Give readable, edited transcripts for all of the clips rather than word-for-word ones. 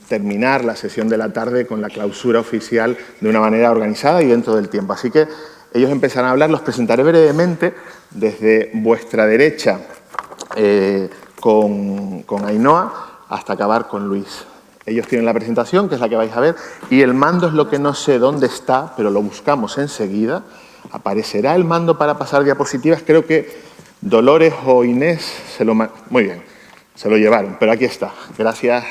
terminar la sesión de la tarde con la clausura oficial de una manera organizada y dentro del tiempo. Así que ellos empezarán a hablar, los presentaré brevemente desde vuestra derecha con Ainhoa hasta acabar con Luis. Ellos tienen la presentación, que es la que vais a ver, y el mando es lo que no sé dónde está, pero lo buscamos enseguida. Aparecerá el mando para pasar diapositivas. Creo que Dolores o Inés muy bien, se lo llevaron, pero aquí está. Gracias.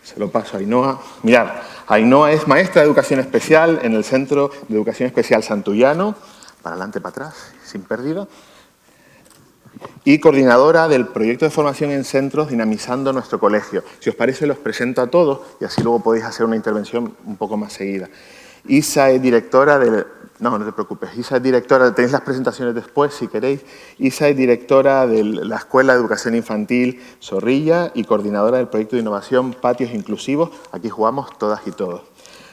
Se lo paso a Ainhoa. Mirad, Ainhoa es maestra de Educación Especial en el Centro de Educación Especial Santullano. Para adelante, para atrás, sin pérdida. Y coordinadora del proyecto de formación en centros Dinamizando Nuestro Colegio. Si os parece, los presento a todos y así luego podéis hacer una intervención un poco más seguida. Isa es directora del... No, no te preocupes. Isa es directora, tenéis las presentaciones después si queréis. Isa es directora de la Escuela de Educación Infantil Zorrilla y coordinadora del proyecto de innovación Patios Inclusivos. Aquí jugamos todas y todos.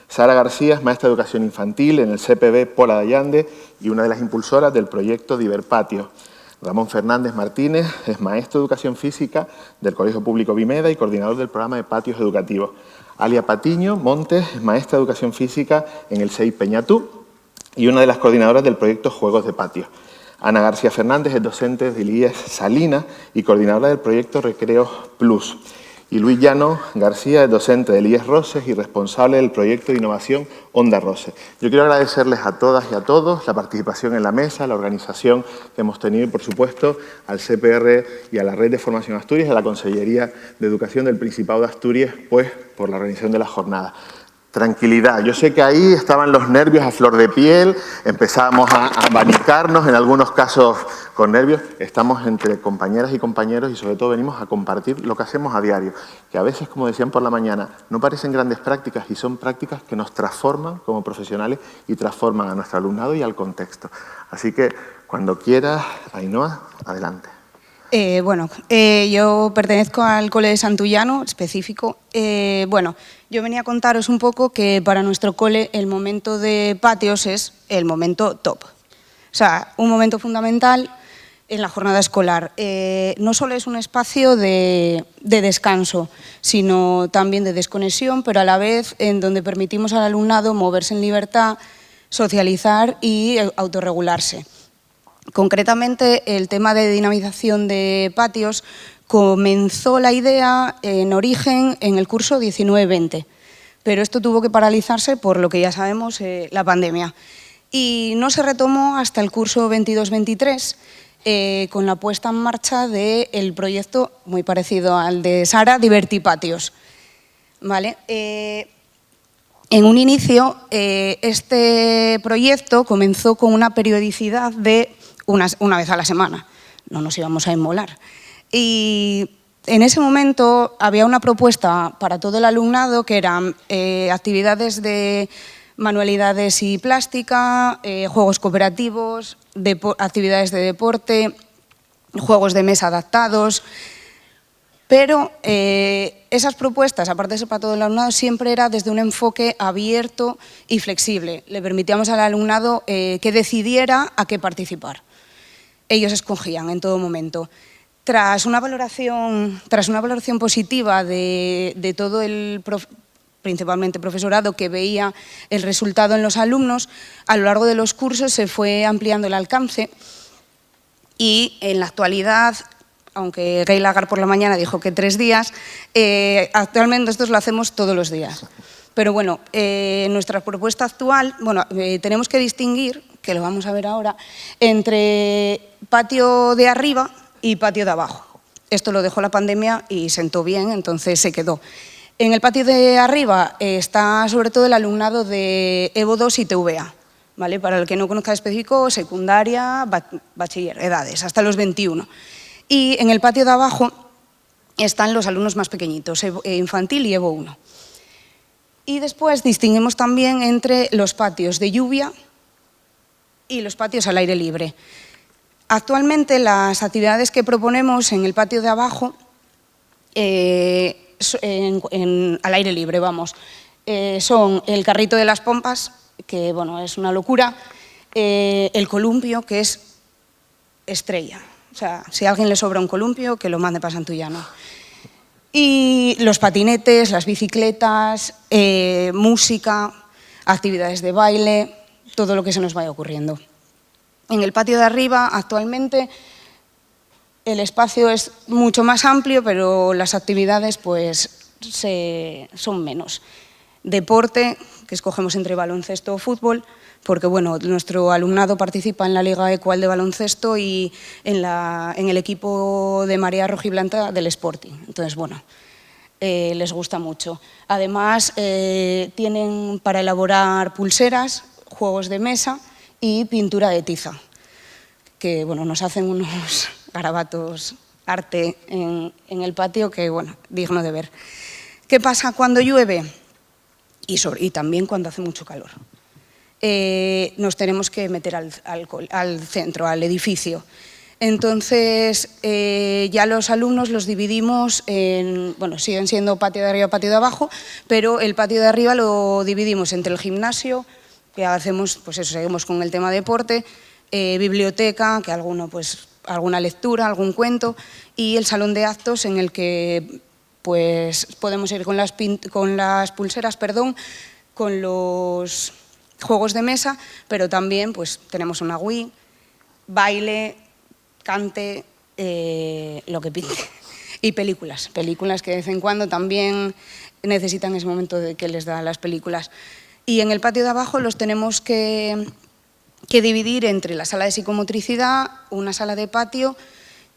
Sara García es maestra de Educación Infantil en el CPB Pola de Allande y una de las impulsoras del proyecto Diverpatio. Ramón Fernández Martínez es maestro de Educación Física del Colegio Público Vimeda y coordinador del programa de Patios Educativos. Alia Patiño Montes es maestra de Educación Física en el CEI Peñatú y una de las coordinadoras del proyecto Juegos de Patio. Ana García Fernández es docente del IES Salinas y coordinadora del proyecto Recreos Plus. Y Luis Llano García es docente del IES Roses y responsable del proyecto de innovación Onda Roses. Yo quiero agradecerles a todas y a todos la participación en la mesa, la organización que hemos tenido y, por supuesto, al CPR y a la Red de Formación Asturias y a la Consellería de Educación del Principado de Asturias, pues, por la organización de la jornada. Tranquilidad. Yo sé que ahí estaban los nervios a flor de piel, empezábamos a abanicarnos, en algunos casos con nervios. Estamos entre compañeras y compañeros y sobre todo venimos a compartir lo que hacemos a diario, que a veces, como decían por la mañana, no parecen grandes prácticas y son prácticas que nos transforman como profesionales y transforman a nuestro alumnado y al contexto. Así que, cuando quieras, Ainhoa, adelante. Yo pertenezco al Cole de Santullano, específico. Yo venía a contaros un poco que para nuestro cole el momento de patios es el momento top. O sea, un momento fundamental en la jornada escolar. No solo es un espacio de descanso, sino también de desconexión, pero a la vez en donde permitimos al alumnado moverse en libertad, socializar y autorregularse. Concretamente, el tema de dinamización de patios comenzó la idea en origen en el curso 19-20, pero esto tuvo que paralizarse por lo que ya sabemos, la pandemia. Y no se retomó hasta el curso 22-23 con la puesta en marcha del proyecto muy parecido al de Sara, Divertipatios. ¿Vale? En un inicio, este proyecto comenzó con una periodicidad de una vez a la semana, no nos íbamos a inmolar. Y en ese momento había una propuesta para todo el alumnado que eran actividades de manualidades y plástica, juegos cooperativos, actividades de deporte, juegos de mesa adaptados. Pero esas propuestas, aparte de ser para todo el alumnado, siempre era desde un enfoque abierto y flexible. Le permitíamos al alumnado que decidiera a qué participar. Ellos escogían en todo momento. Tras una valoración positiva de todo el principalmente profesorado que veía el resultado en los alumnos, a lo largo de los cursos se fue ampliando el alcance y en la actualidad, aunque Gay Lagar por la mañana dijo que 3 días, actualmente nosotros lo hacemos todos los días. Pero bueno, nuestra propuesta actual, tenemos que distinguir, que lo vamos a ver ahora, entre patio de arriba y patio de abajo. Esto lo dejó la pandemia y sentó bien, entonces se quedó. En el patio de arriba está sobre todo el alumnado de EVO 2 y TVA, ¿vale? Para el que no conozca específico, secundaria, bachiller, edades, hasta los 21. Y en el patio de abajo están los alumnos más pequeñitos, infantil y EVO 1. Y después distinguimos también entre los patios de lluvia y los patios al aire libre. Actualmente las actividades que proponemos en el patio de abajo, al aire libre, son el carrito de las pompas, que es una locura, el columpio, que es estrella. O sea, si a alguien le sobra un columpio, que lo mande para Santullano. Y los patinetes, las bicicletas, música, actividades de baile, todo lo que se nos vaya ocurriendo. En el patio de arriba, actualmente, el espacio es mucho más amplio, pero las actividades pues, son menos. Deporte, que escogemos entre baloncesto o fútbol, porque bueno, nuestro alumnado participa en la Liga Ecual de baloncesto y en el equipo de marea rojiblanca del Sporting. Entonces, bueno, les gusta mucho. Además, tienen para elaborar pulseras, juegos de mesa y pintura de tiza, que bueno, nos hacen unos garabatos, arte en el patio que, bueno, digno de ver. ¿Qué pasa cuando llueve? Y también cuando hace mucho calor. Nos tenemos que meter al centro, al edificio. Entonces, ya los alumnos los dividimos en, bueno, siguen siendo patio de arriba, patio de abajo, pero el patio de arriba lo dividimos entre el gimnasio, que hacemos, pues eso, seguimos con el tema deporte, biblioteca, que alguna lectura, algún cuento, y el salón de actos en el que pues podemos ir con las pulseras, con los juegos de mesa, pero también pues tenemos una Wii, baile, cante, lo que pinte. Y películas que de vez en cuando también necesitan ese momento de que les da las películas. Y en el patio de abajo los tenemos que dividir entre la sala de psicomotricidad, una sala de patio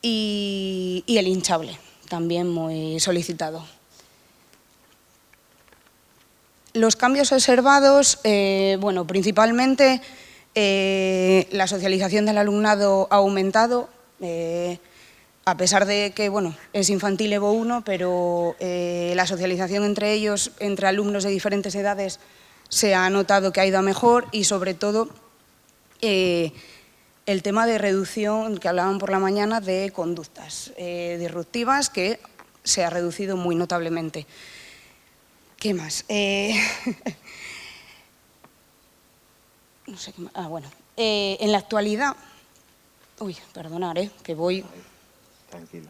y el hinchable, también muy solicitado. Los cambios observados, bueno, principalmente la socialización del alumnado ha aumentado, a pesar de que, bueno, es infantil Evo 1, pero la socialización entre ellos, entre alumnos de diferentes edades, se ha notado que ha ido a mejor y, sobre todo, el tema de reducción, que hablaban por la mañana, de conductas disruptivas, que se ha reducido muy notablemente. ¿Qué más? No sé qué más. Bueno. En la actualidad... Uy, perdonad, que voy... Tranquila.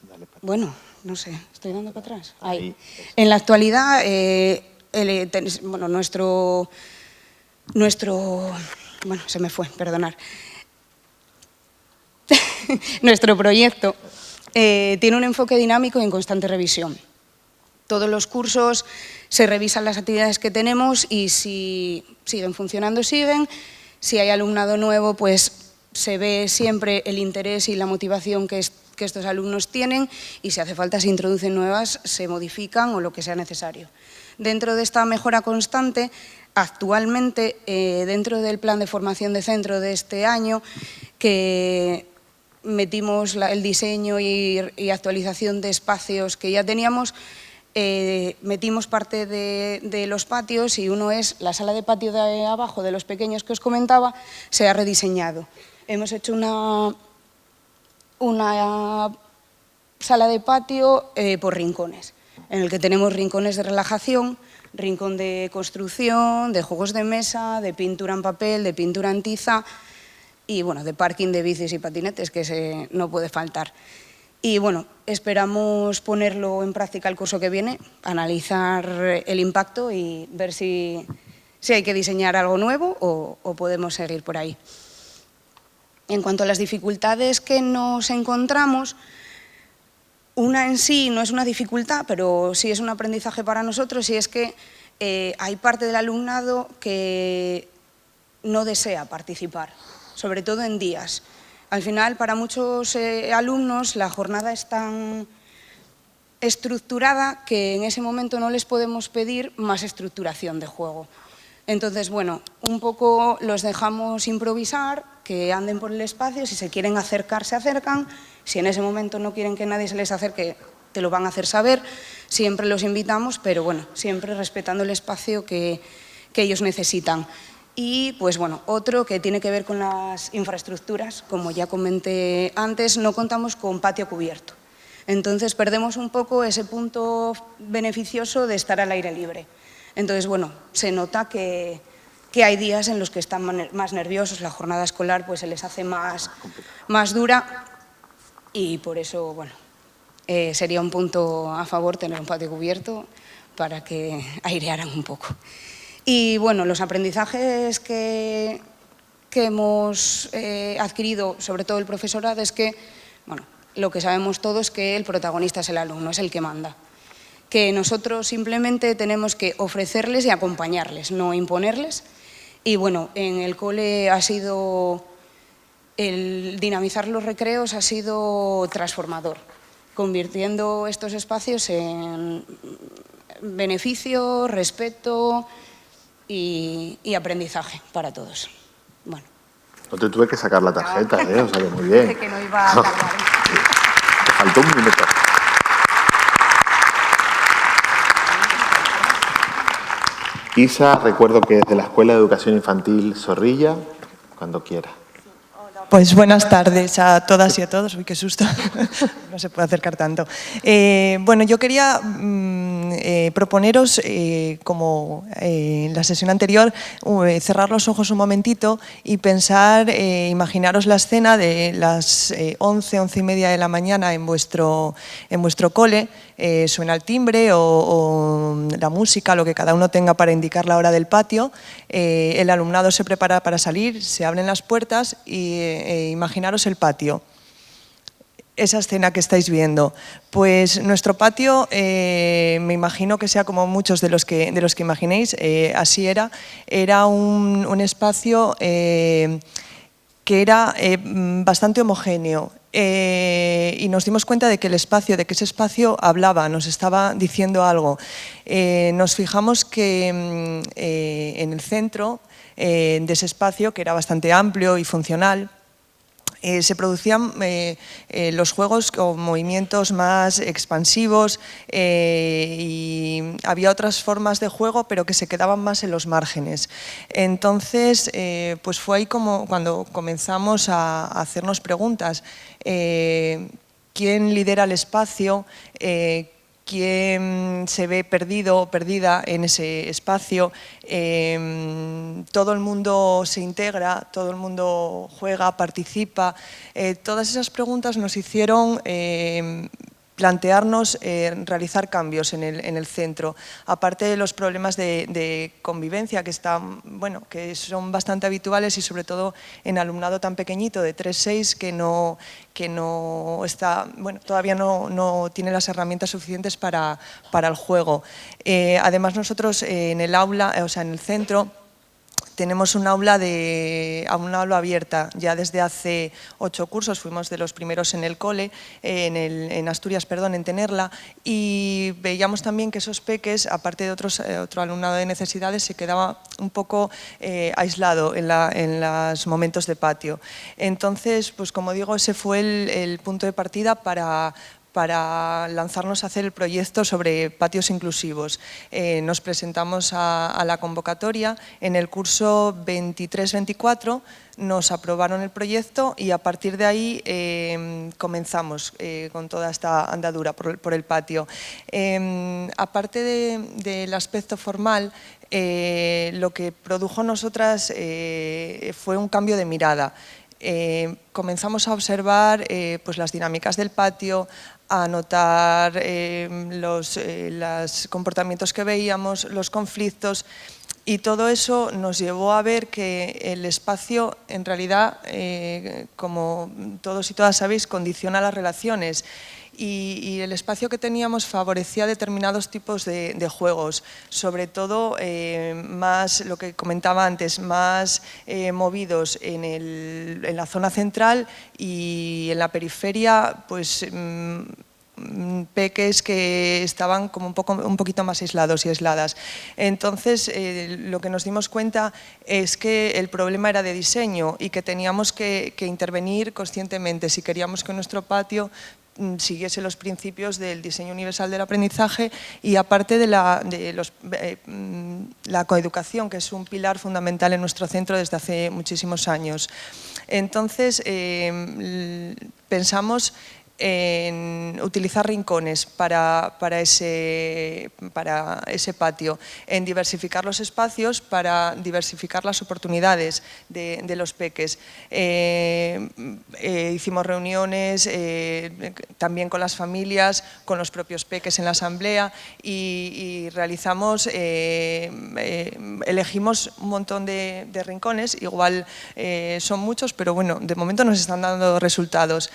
Dale para bueno, no sé, ¿estoy dando para atrás? Ahí. En la actualidad, bueno, nuestro... Bueno, se me fue, perdonad. Nuestro proyecto tiene un enfoque dinámico y en constante revisión. Todos los cursos se revisan las actividades que tenemos y si siguen funcionando, siguen. Si hay alumnado nuevo, pues se ve siempre el interés y la motivación que estos alumnos tienen y si hace falta se introducen nuevas, se modifican o lo que sea necesario. Dentro de esta mejora constante, actualmente, dentro del plan de formación de centro de este año, que metimos el diseño y actualización de espacios que ya teníamos, metimos parte de los patios y uno es la sala de patio de abajo de los pequeños que os comentaba, se ha rediseñado. Hemos hecho una sala de patio por rincones, en el que tenemos rincones de relajación, rincón de construcción, de juegos de mesa, de pintura en papel, de pintura en tiza y bueno, de parking de bicis y patinetes, que no puede faltar. Y bueno, esperamos ponerlo en práctica el curso que viene, analizar el impacto y ver si hay que diseñar algo nuevo o podemos seguir por ahí. En cuanto a las dificultades que nos encontramos, una en sí no es una dificultad, pero sí es un aprendizaje para nosotros y es que hay parte del alumnado que no desea participar, sobre todo en días. Al final, para muchos alumnos, la jornada es tan estructurada que en ese momento no les podemos pedir más estructuración de juego. Entonces, bueno, un poco los dejamos improvisar, que anden por el espacio, si se quieren acercar, se acercan, si en ese momento no quieren que nadie se les acerque, te lo van a hacer saber, siempre los invitamos, pero bueno, siempre respetando el espacio que ellos necesitan. Y, pues bueno, otro que tiene que ver con las infraestructuras, como ya comenté antes, no contamos con patio cubierto. Entonces, perdemos un poco ese punto beneficioso de estar al aire libre. Entonces, bueno, se nota que hay días en los que están más nerviosos, la jornada escolar pues se les hace más dura y por eso, bueno, sería un punto a favor tener un patio cubierto para que airearan un poco. Y bueno, los aprendizajes que hemos adquirido, sobre todo el profesorado, es que, bueno, lo que sabemos todos es que el protagonista es el alumno, es el que manda. Que nosotros simplemente tenemos que ofrecerles y acompañarles, no imponerles. Y bueno, en el cole ha sido, el dinamizar los recreos ha sido transformador, convirtiendo estos espacios en beneficio, respeto y aprendizaje para todos. Bueno. No te tuve que sacar la tarjeta, o sea que muy bien. Pensé que no iba a tardar. Te faltó un minuto. Isa, recuerdo que es de la Escuela de Educación Infantil Zorrilla, cuando quiera. Pues buenas tardes a todas y a todos. Uy, qué susto. No se puede acercar tanto. Bueno, yo quería proponeros, como en la sesión anterior, cerrar los ojos un momentito y pensar, imaginaros la escena de las 11 y media de la mañana en vuestro cole. Suena el timbre o la música, lo que cada uno tenga para indicar la hora del patio. El alumnado se prepara para salir, se abren las puertas y imaginaros el patio. Esa escena que estáis viendo. Pues nuestro patio, me imagino que sea como muchos de los que imaginéis, así era. Era un espacio que era bastante homogéneo. Y nos dimos cuenta de que ese espacio hablaba, nos estaba diciendo algo. Nos fijamos que en el centro de ese espacio, que era bastante amplio y funcional, se producían los juegos con movimientos más expansivos y había otras formas de juego, pero que se quedaban más en los márgenes. Entonces, pues fue ahí como cuando comenzamos a hacernos preguntas. ¿Quién lidera el espacio? ¿Quién se ve perdido o perdida en ese espacio? Todo el mundo se integra, todo el mundo juega, participa. Todas esas preguntas nos hicieron plantearnos realizar cambios en el centro, aparte de los problemas de convivencia que son bastante habituales y sobre todo en alumnado tan pequeñito de 3-6 que no está, todavía no tiene las herramientas suficientes para el juego. Además nosotros en el aula, en el centro, tenemos un aula abierta. Ya desde hace 8 cursos fuimos de los primeros en el cole, en Asturias, en tenerla, y veíamos también que esos peques, aparte de otro alumnado de necesidades, se quedaba un poco aislado en los momentos de patio. Entonces, pues como digo, ese fue el punto de partida para lanzarnos a hacer el proyecto sobre patios inclusivos. Nos presentamos a la convocatoria. En el curso 23-24 nos aprobaron el proyecto y a partir de ahí comenzamos con toda esta andadura por el patio. Aparte del aspecto formal, lo que produjo en nosotras fue un cambio de mirada. Comenzamos a observar pues las dinámicas del patio, a notar los comportamientos que veíamos, los conflictos, y todo eso nos llevó a ver que el espacio, en realidad, como todos y todas sabéis, condiciona las relaciones. Y el espacio que teníamos favorecía determinados tipos de juegos, sobre todo más, lo que comentaba antes, más movidos en la zona central, y en la periferia, pues peques que estaban como un poquito más aislados y aisladas. Entonces, lo que nos dimos cuenta es que el problema era de diseño y que teníamos que intervenir conscientemente si queríamos que nuestro patio siguiese los principios del diseño universal del aprendizaje y aparte de la coeducación, que es un pilar fundamental en nuestro centro desde hace muchísimos años. Entonces, pensamos en utilizar rincones para ese patio, en diversificar los espacios para diversificar las oportunidades de los peques. Hicimos reuniones también con las familias, con los propios peques en la asamblea y realizamos, elegimos un montón de rincones, igual son muchos, pero bueno, de momento nos están dando resultados.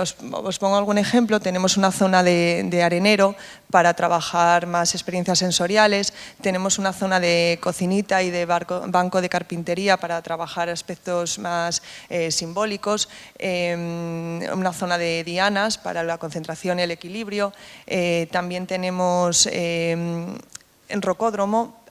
Os pongo algún ejemplo. Tenemos una zona de arenero para trabajar más experiencias sensoriales, tenemos una zona de cocinita y de banco de carpintería para trabajar aspectos más simbólicos, una zona de dianas para la concentración y el equilibrio, también tenemos en Rocódromo,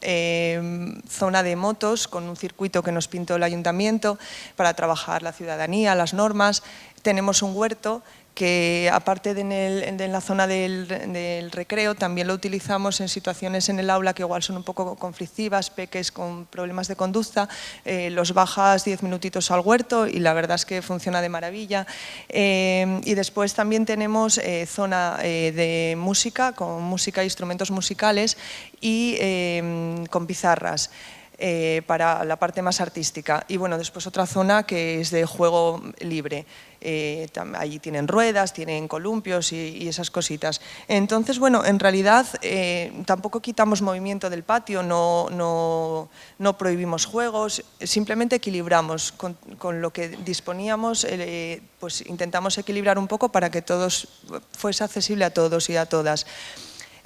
zona de motos con un circuito que nos pintó el ayuntamiento para trabajar la ciudadanía, las normas. Tenemos un huerto que, aparte de la zona del recreo, también lo utilizamos en situaciones en el aula que igual son un poco conflictivas, peques con problemas de conducta, los bajas 10 minutitos al huerto y la verdad es que funciona de maravilla. Y después también tenemos zona de música, con música e instrumentos musicales y con pizarras. Para la parte más artística. Y bueno, después otra zona que es de juego libre. Allí tienen ruedas, tienen columpios y esas cositas. Entonces, bueno, en realidad tampoco quitamos movimiento del patio, no prohibimos juegos, simplemente equilibramos con lo que disponíamos, pues intentamos equilibrar un poco para que todos fuese accesible a todos y a todas.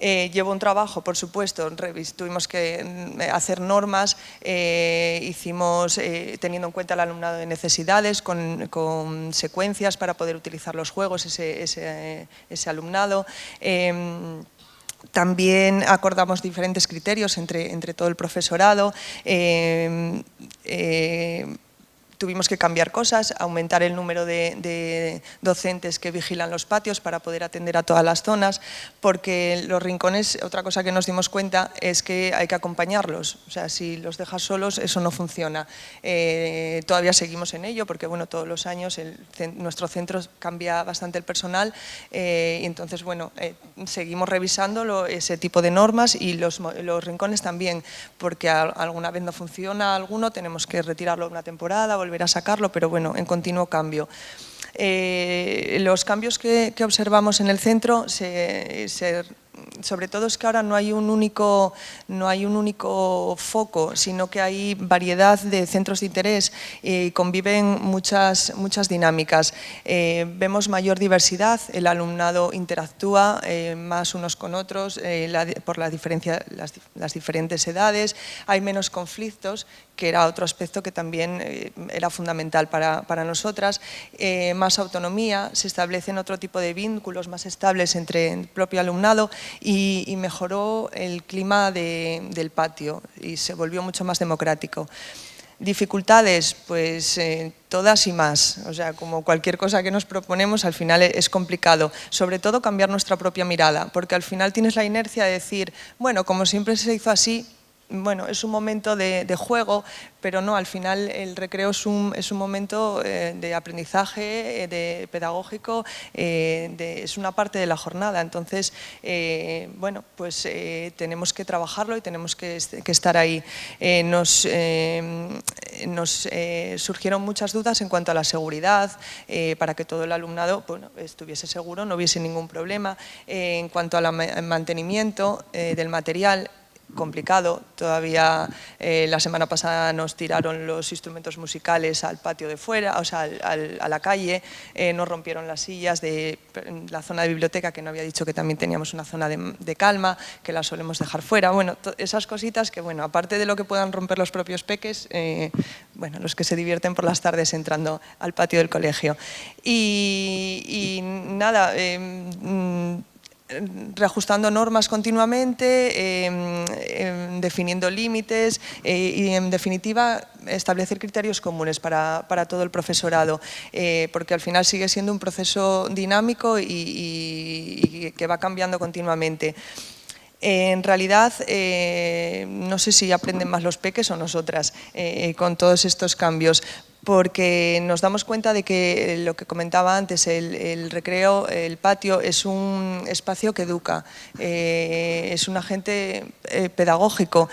Llevo un trabajo, por supuesto, tuvimos que hacer normas, hicimos, teniendo en cuenta el alumnado de necesidades, con secuencias para poder utilizar los juegos, ese alumnado. También acordamos diferentes criterios entre todo el profesorado. Tuvimos que cambiar cosas, aumentar el número de docentes que vigilan los patios para poder atender a todas las zonas, porque los rincones, otra cosa que nos dimos cuenta es que hay que acompañarlos. O sea, si los dejas solos, eso no funciona. Todavía seguimos en ello, porque bueno, todos los años nuestro centro cambia bastante el personal y entonces, bueno, seguimos revisando ese tipo de normas y los rincones también, porque alguna vez no funciona alguno, tenemos que retirarlo una temporada, volver a sacarlo, pero bueno, en continuo cambio. Los cambios que observamos en el centro, sobre todo es que ahora no hay un único foco, sino que hay variedad de centros de interés y conviven muchas dinámicas. Vemos mayor diversidad, el alumnado interactúa más unos con otros por las diferentes edades, hay menos conflictos, que era otro aspecto que también era fundamental para nosotras, más autonomía, se establecen otro tipo de vínculos más estables entre el propio alumnado y mejoró el clima del patio y se volvió mucho más democrático. Dificultades, pues todas y más, o sea, como cualquier cosa que nos proponemos, al final es complicado, sobre todo cambiar nuestra propia mirada, porque al final tienes la inercia de decir, bueno, como siempre se hizo así, bueno, es un momento de juego, pero no, al final el recreo es un momento de aprendizaje, pedagógico, es una parte de la jornada. Entonces, bueno, pues tenemos que trabajarlo y tenemos que estar ahí. Nos surgieron muchas dudas en cuanto a la seguridad, para que todo el alumnado, bueno, estuviese seguro, no hubiese ningún problema. En cuanto al mantenimiento del material, complicado. Todavía la semana pasada nos tiraron los instrumentos musicales al patio de fuera, o sea, a la calle, nos rompieron las sillas de la zona de biblioteca, que no había dicho que también teníamos una zona de calma, que la solemos dejar fuera. Bueno, esas cositas que, bueno, aparte de lo que puedan romper los propios peques, bueno, los que se divierten por las tardes entrando al patio del colegio. Y nada, reajustando normas continuamente, definiendo límites y, en definitiva, establecer criterios comunes para todo el profesorado, porque al final sigue siendo un proceso dinámico y que va cambiando continuamente. En realidad, no sé si aprenden más los peques o nosotras con todos estos cambios, porque nos damos cuenta de que lo que comentaba antes, el recreo, el patio, es un espacio que educa, es un agente pedagógico.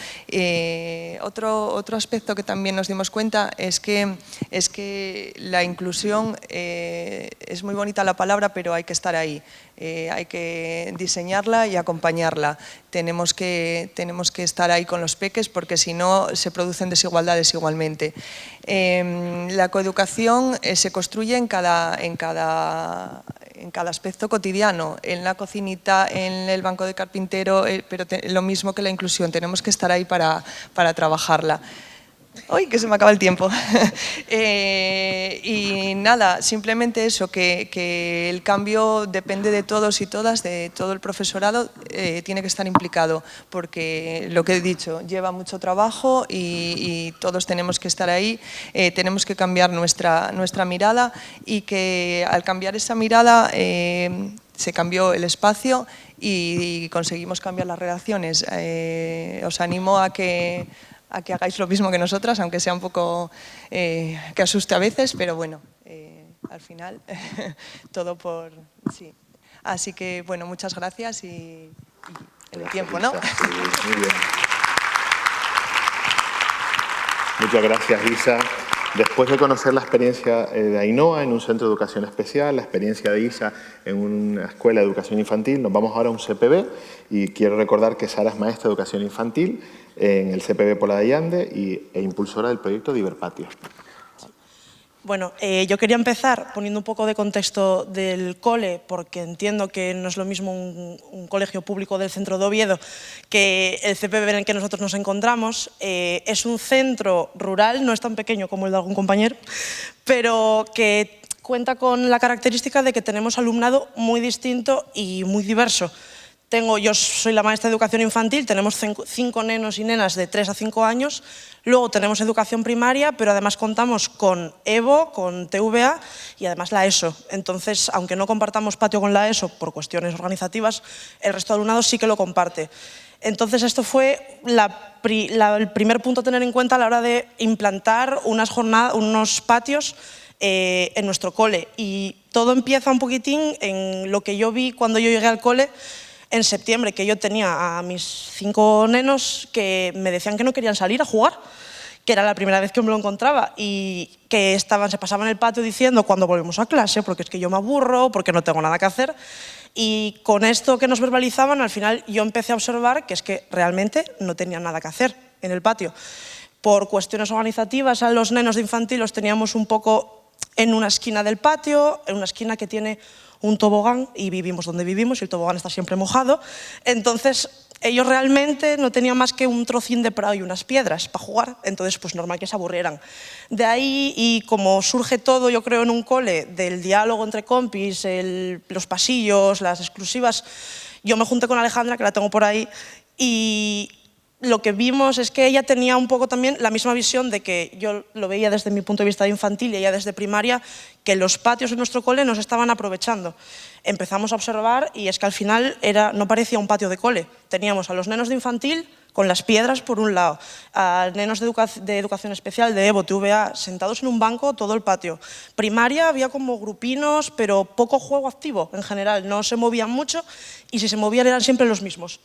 Otro aspecto que también nos dimos cuenta es que la inclusión, es muy bonita la palabra, pero hay que estar ahí. Hay que diseñarla y acompañarla. Tenemos que estar ahí con los peques, porque si no se producen desigualdades igualmente. La coeducación se construye en cada aspecto cotidiano, en la cocinita, en el banco de carpintero, pero lo mismo que la inclusión, tenemos que estar ahí para trabajarla. ¡Uy, que se me acaba el tiempo! Y nada, simplemente eso, que el cambio depende de todos y todas, de todo el profesorado, tiene que estar implicado, porque lo que he dicho, lleva mucho trabajo y todos tenemos que estar ahí, tenemos que cambiar nuestra mirada, y que al cambiar esa mirada se cambió el espacio y conseguimos cambiar las relaciones. Os animo a que hagáis lo mismo que nosotras, aunque sea un poco que asuste a veces, pero bueno, al final todo por... Sí. Así que, bueno, muchas gracias y el tiempo, ¿no? Sí, muy bien. Muchas gracias, Isa. Después de conocer la experiencia de Ainhoa en un centro de educación especial, la experiencia de Isa en una escuela de educación infantil, nos vamos ahora a un CPB, y quiero recordar que Sara es maestra de educación infantil en el CPB Pola de Allande e impulsora del proyecto Diverpatio. Bueno, yo quería empezar poniendo un poco de contexto del cole, porque entiendo que no es lo mismo un colegio público del centro de Oviedo que el CPB en el que nosotros nos encontramos. Es un centro rural, no es tan pequeño como el de algún compañero, pero que cuenta con la característica de que tenemos alumnado muy distinto y muy diverso. Yo soy la maestra de educación infantil, tenemos 5 nenos y nenas de 3 a 5 años, luego tenemos educación primaria, pero además contamos con EVO, con TVA y además la ESO. Entonces, aunque no compartamos patio con la ESO por cuestiones organizativas, el resto de alumnado sí que lo comparte. Entonces, esto fue el primer punto a tener en cuenta a la hora de implantar unos patios en nuestro cole. Y todo empieza un poquitín en lo que yo vi cuando yo llegué al cole en septiembre, que yo tenía a mis 5 nenos que me decían que no querían salir a jugar, que era la primera vez que me lo encontraba, y que se pasaban en el patio diciendo cuando volvemos a clase, porque es que yo me aburro, porque no tengo nada que hacer. Y con esto que nos verbalizaban, al final yo empecé a observar que es que realmente no tenían nada que hacer en el patio. Por cuestiones organizativas, a los nenos de infantil los teníamos un poco en una esquina del patio, en una esquina que tiene un tobogán, y vivimos donde vivimos y el tobogán está siempre mojado. Entonces ellos realmente no tenían más que un trocín de prado y unas piedras para jugar, entonces pues normal que se aburrieran. De ahí, y como surge todo, yo creo, en un cole, del diálogo entre compis, los pasillos, las exclusivas, yo me junté con Alejandra, que la tengo por ahí, y lo que vimos es que ella tenía un poco también la misma visión de que yo lo veía desde mi punto de vista de infantil y ella desde primaria, que los patios en nuestro cole nos estaban aprovechando. Empezamos a observar y es que al final no parecía un patio de cole. Teníamos a los nenos de infantil con las piedras por un lado, a nenos de educación especial, de EVO, TVA, sentados en un banco todo el patio. Primaria había como grupinos, pero poco juego activo en general, no se movían mucho y si se movían eran siempre los mismos.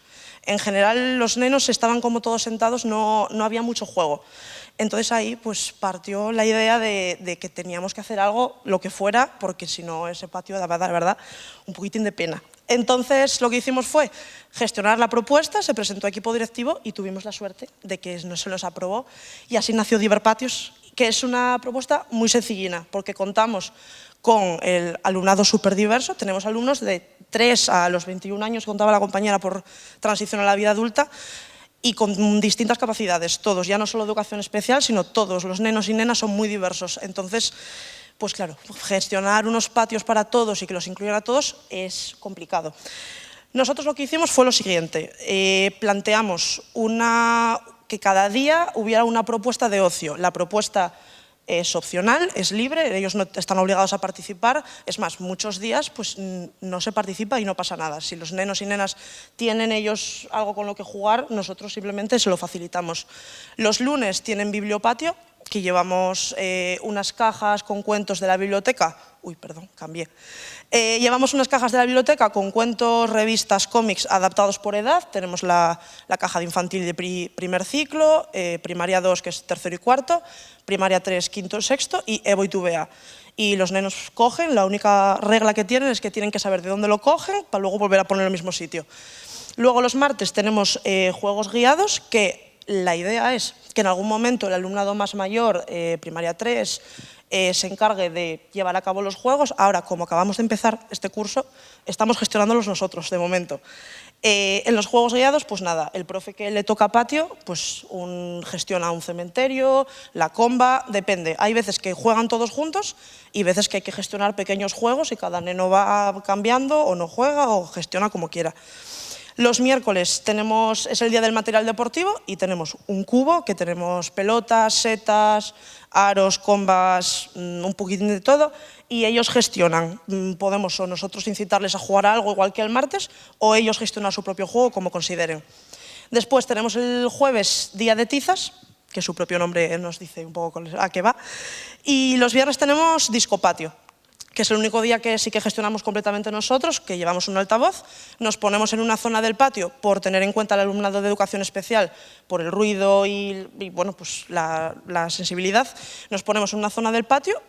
En general los nenos estaban como todos sentados, no había mucho juego. Entonces ahí pues partió la idea de que teníamos que hacer algo, lo que fuera, porque si no ese patio daba, la verdad, un poquitín de pena. Entonces lo que hicimos fue gestionar la propuesta, se presentó a equipo directivo y tuvimos la suerte de que no se nos aprobó y así nació Diverpatios, que es una propuesta muy sencillina, porque contamos con el alumnado súper diverso, tenemos alumnos de 3 a los 21 años, contaba la compañera, por transición a la vida adulta, y con distintas capacidades, todos, ya no solo educación especial, sino todos, los nenos y nenas son muy diversos. Entonces, pues claro, gestionar unos patios para todos y que los incluyan a todos es complicado. Nosotros lo que hicimos fue lo siguiente, planteamos que cada día hubiera una propuesta de ocio. La propuesta es opcional, es libre, ellos no están obligados a participar, es más, muchos días pues no se participa y no pasa nada. Si los nenos y nenas tienen ellos algo con lo que jugar, nosotros simplemente se lo facilitamos. Los lunes tienen bibliopatio, que llevamos unas cajas con cuentos de la biblioteca. Uy, perdón, cambié. Llevamos unas cajas de la biblioteca con cuentos, revistas, cómics adaptados por edad. Tenemos la caja de infantil de primer ciclo, primaria 2, que es tercero y cuarto, primaria 3, quinto y sexto, y Evo y Tuvea. Y los nenos cogen, la única regla que tienen es que tienen que saber de dónde lo cogen para luego volver a ponerlo en el mismo sitio. Luego los martes tenemos juegos guiados, que la idea es que en algún momento el alumnado más mayor, primaria 3, se encargue de llevar a cabo los juegos. Ahora, como acabamos de empezar este curso, estamos gestionándolos nosotros, de momento. En los juegos guiados, pues nada, el profe que le toca patio, pues gestiona un cementerio, la comba, depende. Hay veces que juegan todos juntos y veces que hay que gestionar pequeños juegos y cada neno va cambiando o no juega o gestiona como quiera. Los miércoles es el día del material deportivo y tenemos un cubo que tenemos pelotas, setas, aros, combas, un poquitín de todo, y ellos gestionan. Podemos o nosotros incitarles a jugar a algo igual que el martes o ellos gestionar su propio juego como consideren. Después tenemos el jueves día de tizas, que su propio nombre nos dice un poco a qué va, y los viernes tenemos discopatio, que es el único día que sí que gestionamos completamente nosotros, que llevamos un altavoz, nos ponemos en una zona del patio por tener en cuenta el alumnado de educación especial, por el ruido y bueno, pues la sensibilidad, nos ponemos en una zona del patio,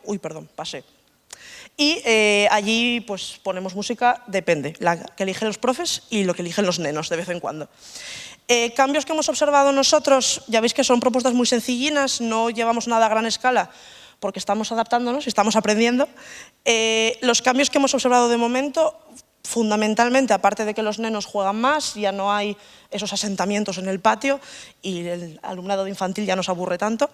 y allí pues ponemos música, depende, la que eligen los profes y lo que eligen los nenos de vez en cuando. Cambios que hemos observado nosotros, ya veis que son propuestas muy sencillinas, no llevamos nada a gran escala, porque estamos adaptándonos y estamos aprendiendo. Los cambios que hemos observado de momento, fundamentalmente, aparte de que los nenos juegan más, ya no hay esos asentamientos en el patio y el alumnado de infantil ya no se aburre tanto,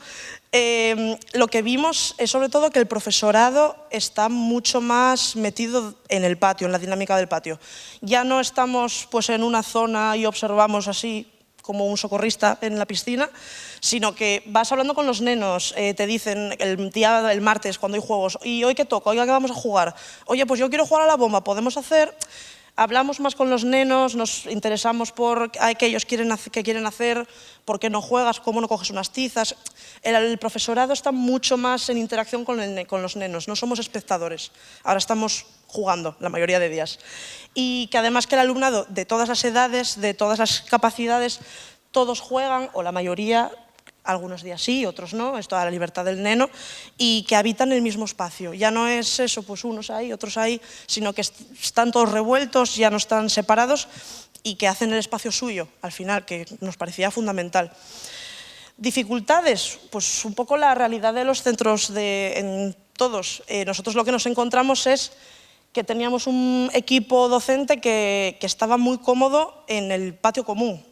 lo que vimos es sobre todo que el profesorado está mucho más metido en el patio, en la dinámica del patio. Ya no estamos pues, en una zona y observamos así como un socorrista en la piscina, sino que vas hablando con los nenos, te dicen el martes cuando hay juegos, ¿y hoy qué toca? ¿Oiga, qué vamos a jugar? Oye, pues yo quiero jugar a la bomba, ¿podemos hacer? Hablamos más con los nenos, nos interesamos por qué ellos quieren hacer, por qué no juegas, cómo no coges unas tizas. El profesorado está mucho más en interacción con los nenos, no somos espectadores, ahora estamos jugando la mayoría de días. Y que además que el alumnado de todas las edades, de todas las capacidades, todos juegan, o la mayoría, algunos días sí, otros no, es toda la libertad del neno, y que habitan el mismo espacio. Ya no es eso, pues unos ahí, otros ahí, sino que están todos revueltos, ya no están separados y que hacen el espacio suyo, al final, que nos parecía fundamental. Dificultades, pues un poco la realidad de los centros en todos. Nosotros lo que nos encontramos es que teníamos un equipo docente que estaba muy cómodo en el patio común.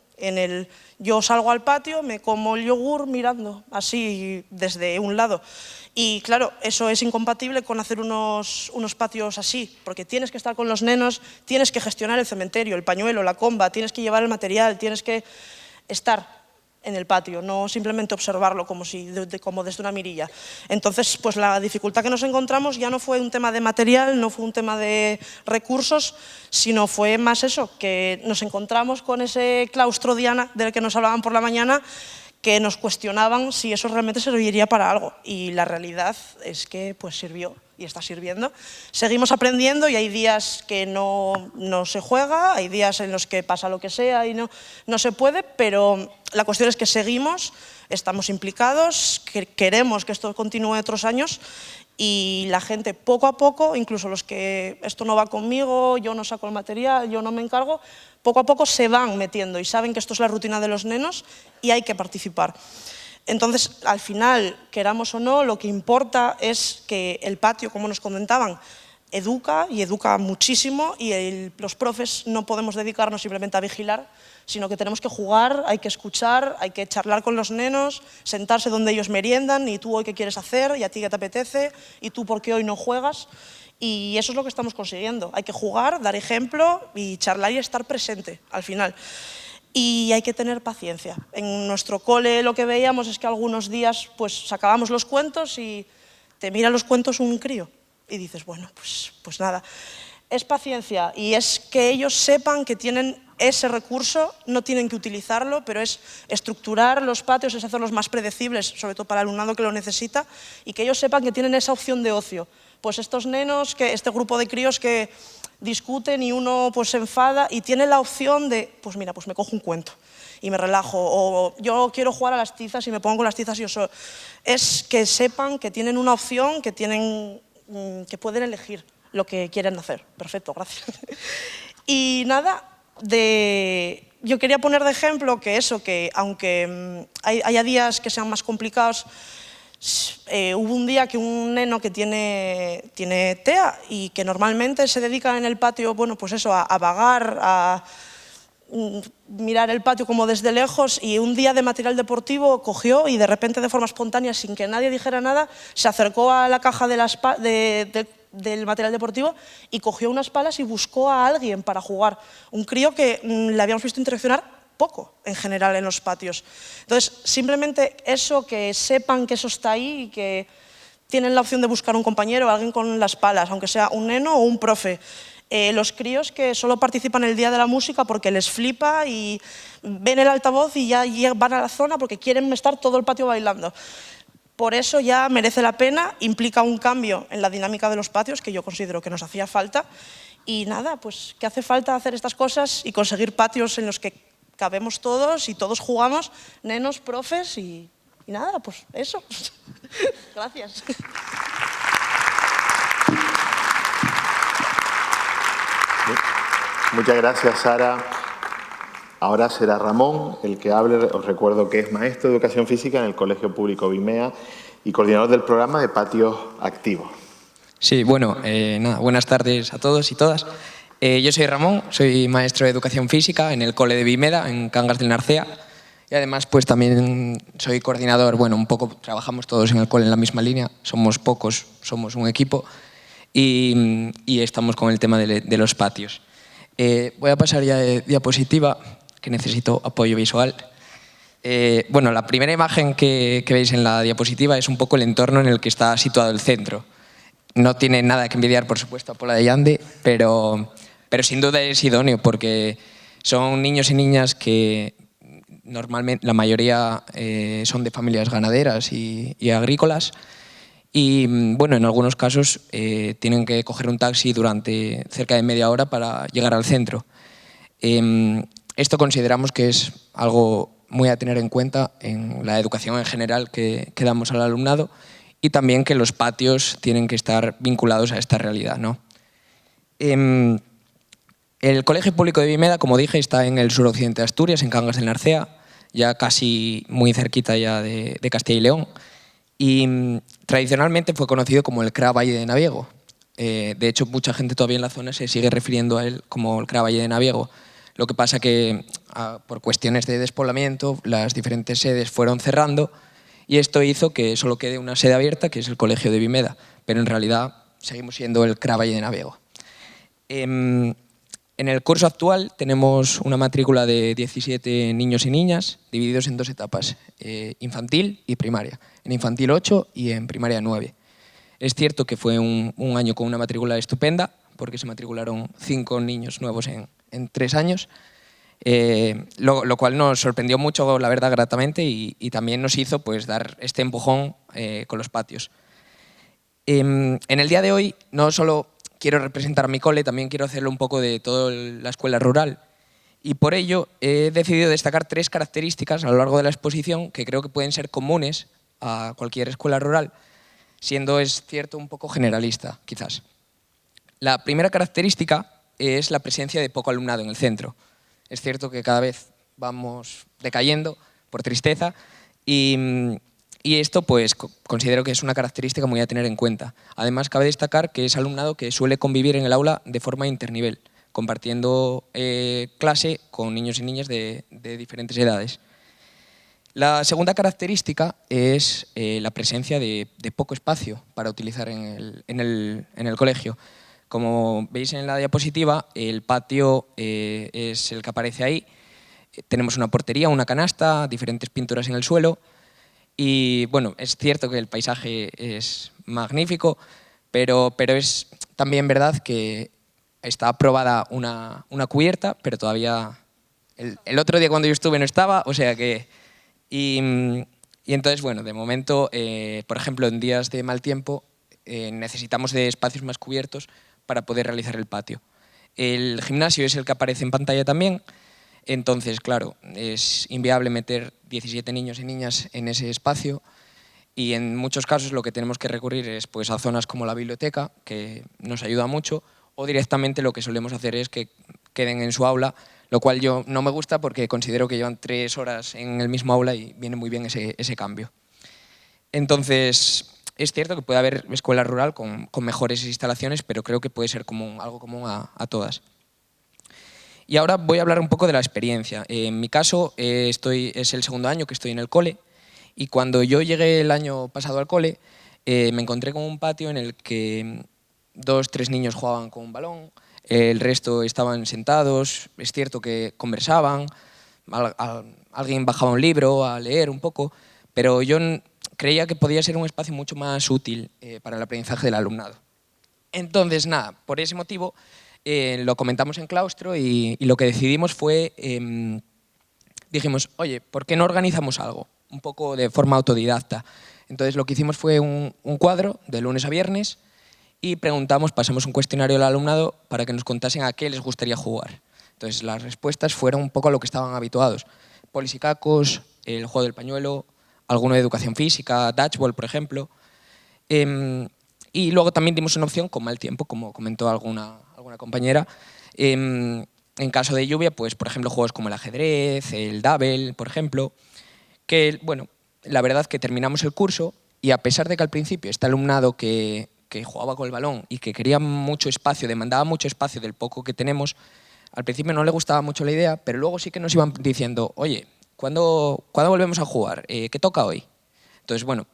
Yo salgo al patio, me como el yogur mirando, así desde un lado. Y claro, eso es incompatible con hacer unos patios así, porque tienes que estar con los nenos, tienes que gestionar el cementerio, el pañuelo, la comba, tienes que llevar el material, tienes que estar en el patio, no simplemente observarlo como desde una mirilla. Entonces, pues la dificultad que nos encontramos ya no fue un tema de material, no fue un tema de recursos, sino fue más eso, que nos encontramos con ese claustro Diana del que nos hablaban por la mañana, que nos cuestionaban si eso realmente serviría para algo. Y la realidad es que pues sirvió y está sirviendo. Seguimos aprendiendo y hay días que no se juega, hay días en los que pasa lo que sea y no se puede, pero la cuestión es que seguimos, estamos implicados, queremos que esto continúe otros años y la gente poco a poco, incluso los que esto no va conmigo, yo no saco el material, yo no me encargo, poco a poco se van metiendo y saben que esto es la rutina de los nenos y hay que participar. Entonces, al final, queramos o no, lo que importa es que el patio, como nos comentaban, educa y educa muchísimo y los profes no podemos dedicarnos simplemente a vigilar, sino que tenemos que jugar, hay que escuchar, hay que charlar con los nenos, sentarse donde ellos meriendan y tú hoy qué quieres hacer y a ti qué te apetece y tú por qué hoy no juegas. Y eso es lo que estamos consiguiendo. Hay que jugar, dar ejemplo y charlar y estar presente al final. Y hay que tener paciencia. En nuestro cole lo que veíamos es que algunos días pues sacábamos los cuentos y te mira los cuentos un crío y dices, bueno, pues nada. Es paciencia y es que ellos sepan que tienen ese recurso, no tienen que utilizarlo, pero es estructurar los patios, es hacerlos más predecibles, sobre todo para el alumnado que lo necesita, y que ellos sepan que tienen esa opción de ocio. Pues estos nenos, este grupo de críos que discuten y uno pues se enfada y tiene la opción de, pues mira, pues me cojo un cuento y me relajo, o yo quiero jugar a las tizas y me pongo con las tizas yo solo. Es que sepan que tienen una opción, que pueden elegir lo que quieren hacer. Perfecto, gracias. Y nada, yo quería poner de ejemplo que eso, que aunque haya días que sean más complicados, hubo un día que un neno que tiene TEA y que normalmente se dedica en el patio, bueno, pues eso, a vagar, a mirar el patio como desde lejos, y un día de material deportivo cogió y de repente, de forma espontánea, sin que nadie dijera nada, se acercó a la caja del material deportivo y cogió unas palas y buscó a alguien para jugar. Un crío que le habíamos visto interaccionar poco, en general, en los patios. Entonces, simplemente eso, que sepan que eso está ahí y que tienen la opción de buscar un compañero, alguien con las palas, aunque sea un neno o un profe. Los críos que solo participan el día de la música porque les flipa y ven el altavoz y ya van a la zona porque quieren estar todo el patio bailando. Por eso ya merece la pena, implica un cambio en la dinámica de los patios que yo considero que nos hacía falta. Y nada, pues que hace falta hacer estas cosas y conseguir patios en los que cabemos todos y todos jugamos, nenos, profes y nada, pues eso. Gracias. Muchas gracias, Sara. Ahora será Ramón el que hable. Os recuerdo que es maestro de Educación Física en el Colegio Público Bimea y coordinador del programa de Patios Activos. Sí, bueno, nada, buenas tardes a todos y todas. Yo soy Ramón, soy maestro de Educación Física en el Cole de Vimeda, en Cangas del Narcea. Y además, pues también soy coordinador, bueno, un poco trabajamos todos en el cole en la misma línea, somos pocos, somos un equipo, y estamos con el tema de los patios. Voy a pasar ya de diapositiva, que necesito apoyo visual. Bueno, la primera imagen que veis en la diapositiva es un poco el entorno en el que está situado el centro. No tiene nada que envidiar, por supuesto, a Pola de Llande, pero sin duda es idóneo porque son niños y niñas que normalmente, la mayoría son de familias ganaderas y agrícolas, y bueno, en algunos casos tienen que coger un taxi durante cerca de media hora para llegar al centro. Esto consideramos que es algo muy a tener en cuenta en la educación en general que damos al alumnado, y también que los patios tienen que estar vinculados a esta realidad, ¿no? El Colegio Público de Vimeda, como dije, está en el suroccidente de Asturias, en Cangas del Narcea, ya casi muy cerquita ya de Castilla y León, y tradicionalmente fue conocido como el CRA Valle de Naviego. De hecho, mucha gente todavía en la zona se sigue refiriendo a él como el CRA Valle de Naviego. Lo que pasa que por cuestiones de despoblamiento las diferentes sedes fueron cerrando y esto hizo que solo quede una sede abierta, que es el Colegio de Vimeda, pero en realidad seguimos siendo el CRA Valle de Naviego. En el curso actual tenemos una matrícula de 17 niños y niñas divididos en dos etapas, infantil y primaria. En infantil 8 y en primaria 9. Es cierto que fue un año con una matrícula estupenda, porque se matricularon 5 niños nuevos en 3 años, lo cual nos sorprendió mucho, la verdad, gratamente, y también nos hizo pues, dar este empujón con los patios. En el día de hoy no solo quiero representar a mi cole, también quiero hacerlo un poco de toda la escuela rural, y por ello he decidido destacar 3 características a lo largo de la exposición que creo que pueden ser comunes a cualquier escuela rural, siendo, es cierto, un poco generalista, quizás. La primera característica es la presencia de poco alumnado en el centro. Es cierto que cada vez vamos decayendo, por tristeza, y esto pues considero que es una característica muy a tener en cuenta. Además, cabe destacar que es alumnado que suele convivir en el aula de forma internivel, compartiendo clase con niños y niñas de diferentes edades. La segunda característica es la presencia de poco espacio para utilizar en el colegio. Como veis en la diapositiva, el patio es el que aparece ahí. Tenemos una portería, una canasta, diferentes pinturas en el suelo. Y bueno, es cierto que el paisaje es magnífico, pero es también verdad que está aprobada una cubierta, pero todavía el otro día cuando yo estuve no estaba, o sea que... Y entonces, bueno, de momento, por ejemplo, en días de mal tiempo, necesitamos de espacios más cubiertos para poder realizar el patio. El gimnasio es el que aparece en pantalla también, entonces, claro, es inviable meter 17 niños y niñas en ese espacio y en muchos casos lo que tenemos que recurrir es pues, a zonas como la biblioteca, que nos ayuda mucho, o directamente lo que solemos hacer es que queden en su aula, lo cual yo no me gusta porque considero que llevan 3 horas en el mismo aula y viene muy bien ese cambio. Entonces, es cierto que puede haber escuela rural con mejores instalaciones, pero creo que puede ser algo común a todas. Y ahora voy a hablar un poco de la experiencia. En mi caso, es el segundo año que estoy en el cole, y cuando yo llegué el año pasado al cole, me encontré con un patio en el que 2 o 3 niños jugaban con un balón, el resto estaban sentados, es cierto que conversaban, alguien bajaba un libro a leer un poco, pero yo creía que podía ser un espacio mucho más útil para el aprendizaje del alumnado. Entonces, nada, por ese motivo lo comentamos en claustro y lo que decidimos fue, dijimos, oye, ¿por qué no organizamos algo? Un poco de forma autodidacta. Entonces lo que hicimos fue un cuadro de lunes a viernes y pasamos un cuestionario al alumnado para que nos contasen a qué les gustaría jugar. Entonces las respuestas fueron un poco a lo que estaban habituados. Polis y cacos, el juego del pañuelo, alguno de educación física, dodgeball, por ejemplo. Y luego también dimos una opción con mal tiempo, como comentó alguna compañera. En caso de lluvia, pues por ejemplo juegos como el ajedrez, el Dabble, por ejemplo, que bueno, la verdad que terminamos el curso y a pesar de que al principio este alumnado que jugaba con el balón y que quería mucho espacio, demandaba mucho espacio del poco que tenemos, al principio no le gustaba mucho la idea, pero luego sí que nos iban diciendo, oye, ¿cuándo volvemos a jugar? ¿Qué toca hoy? Entonces, bueno,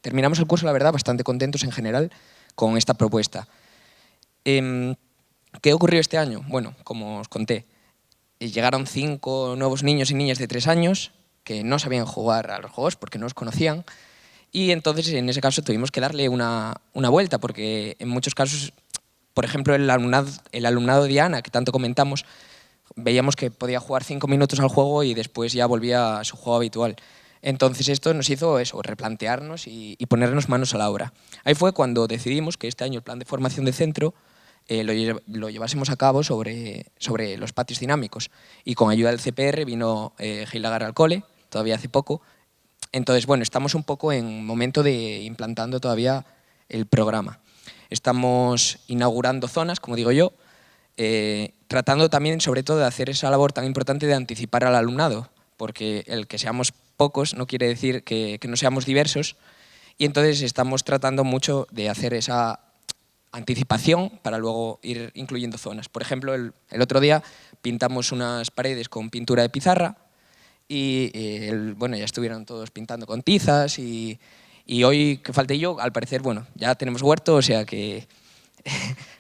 terminamos el curso, la verdad, bastante contentos en general con esta propuesta. ¿Qué ocurrió este año? Bueno, como os conté, llegaron 5 nuevos niños y niñas de 3 años que no sabían jugar a los juegos porque no los conocían, y entonces en ese caso tuvimos que darle una vuelta porque en muchos casos, por ejemplo, el alumnado de Ana, que tanto comentamos, veíamos que podía jugar 5 minutos al juego y después ya volvía a su juego habitual. Entonces esto nos hizo eso, replantearnos y ponernos manos a la obra. Ahí fue cuando decidimos que este año el plan de formación de centro lo llevásemos a cabo sobre los patios dinámicos. Y con ayuda del CPR vino Gil Lagar al cole, todavía hace poco. Entonces, bueno, estamos un poco en momento de implantando todavía el programa. Estamos inaugurando zonas, como digo yo, tratando también, sobre todo, de hacer esa labor tan importante de anticipar al alumnado, porque el que seamos pocos no quiere decir que no seamos diversos, y entonces estamos tratando mucho de hacer esa anticipación para luego ir incluyendo zonas. Por ejemplo, el otro día pintamos unas paredes con pintura de pizarra y bueno, ya estuvieron todos pintando con tizas y hoy que falté yo, al parecer, bueno, ya tenemos huerto, o sea que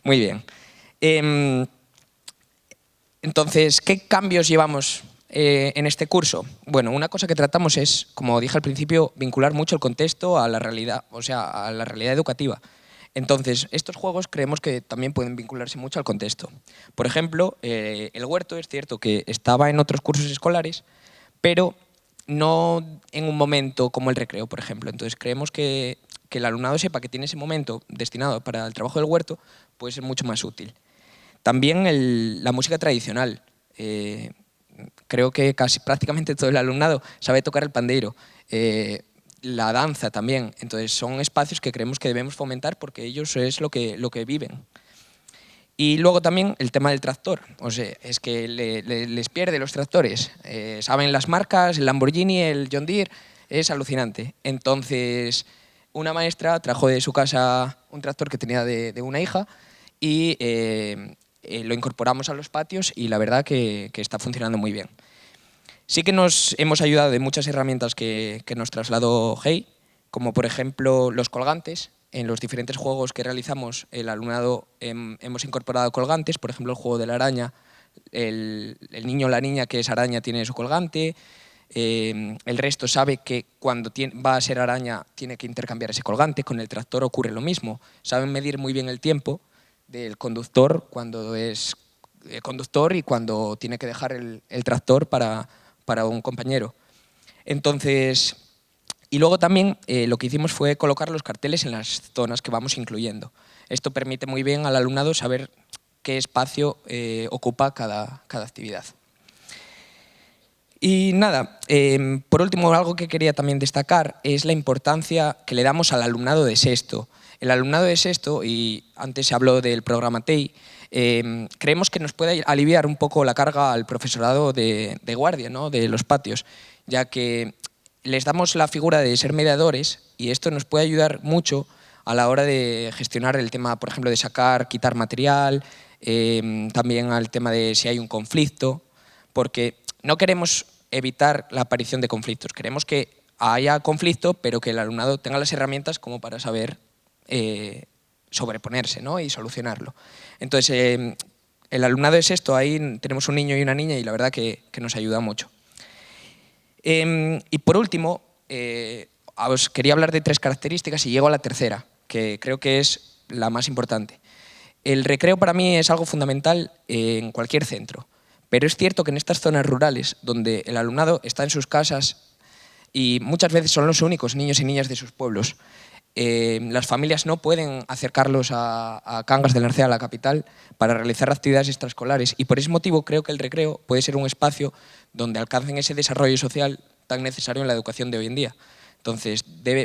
muy bien. Entonces, ¿qué cambios llevamos en este curso? Bueno, una cosa que tratamos es, como dije al principio, vincular mucho el contexto a la realidad, o sea, a la realidad educativa. Entonces, estos juegos creemos que también pueden vincularse mucho al contexto. Por ejemplo, el huerto es cierto que estaba en otros cursos escolares, pero no en un momento como el recreo, por ejemplo. Entonces, creemos que el alumnado sepa que tiene ese momento destinado para el trabajo del huerto puede ser mucho más útil. También la música tradicional. Creo que prácticamente todo el alumnado sabe tocar el pandeiro. La danza también. Entonces son espacios que creemos que debemos fomentar porque ellos es lo que viven. Y luego también el tema del tractor. O sea, es que les pierde los tractores. Saben las marcas, el Lamborghini, el John Deere, es alucinante. Entonces una maestra trajo de su casa un tractor que tenía de una hija y lo incorporamos a los patios y la verdad que está funcionando muy bien. Sí que nos hemos ayudado de muchas herramientas que nos trasladó Hey, como por ejemplo los colgantes. En los diferentes juegos que realizamos, el alumnado hemos incorporado colgantes, por ejemplo el juego de la araña, el niño o la niña que es araña tiene su colgante, el resto sabe que cuando va a ser araña tiene que intercambiar ese colgante, con el tractor ocurre lo mismo, saben medir muy bien el tiempo del conductor cuando es conductor y cuando tiene que dejar el tractor para un compañero. Entonces, y luego también lo que hicimos fue colocar los carteles en las zonas que vamos incluyendo. Esto permite muy bien al alumnado saber qué espacio ocupa cada actividad. Y nada, por último, algo que quería también destacar es la importancia que le damos al alumnado de sexto. El alumnado de sexto, y antes se habló del programa TEI, creemos que nos puede aliviar un poco la carga al profesorado de guardia, ¿no?, de los patios, ya que les damos la figura de ser mediadores y esto nos puede ayudar mucho a la hora de gestionar el tema, por ejemplo, de sacar, quitar material, también al tema de si hay un conflicto, porque no queremos evitar la aparición de conflictos, queremos que haya conflicto, pero que el alumnado tenga las herramientas como para saber sobreponerse, ¿no?, y solucionarlo. Entonces, el alumnado es esto, ahí tenemos un niño y una niña y la verdad que nos ayuda mucho. Y por último, os quería hablar de 3 características y llego a la tercera, que creo que es la más importante. El recreo para mí es algo fundamental en cualquier centro, pero es cierto que en estas zonas rurales, donde el alumnado está en sus casas y muchas veces son los únicos niños y niñas de sus pueblos, las familias no pueden acercarlos a Cangas del Narcea, a la capital, para realizar actividades extraescolares y por ese motivo creo que el recreo puede ser un espacio donde alcancen ese desarrollo social tan necesario en la educación de hoy en día. Entonces,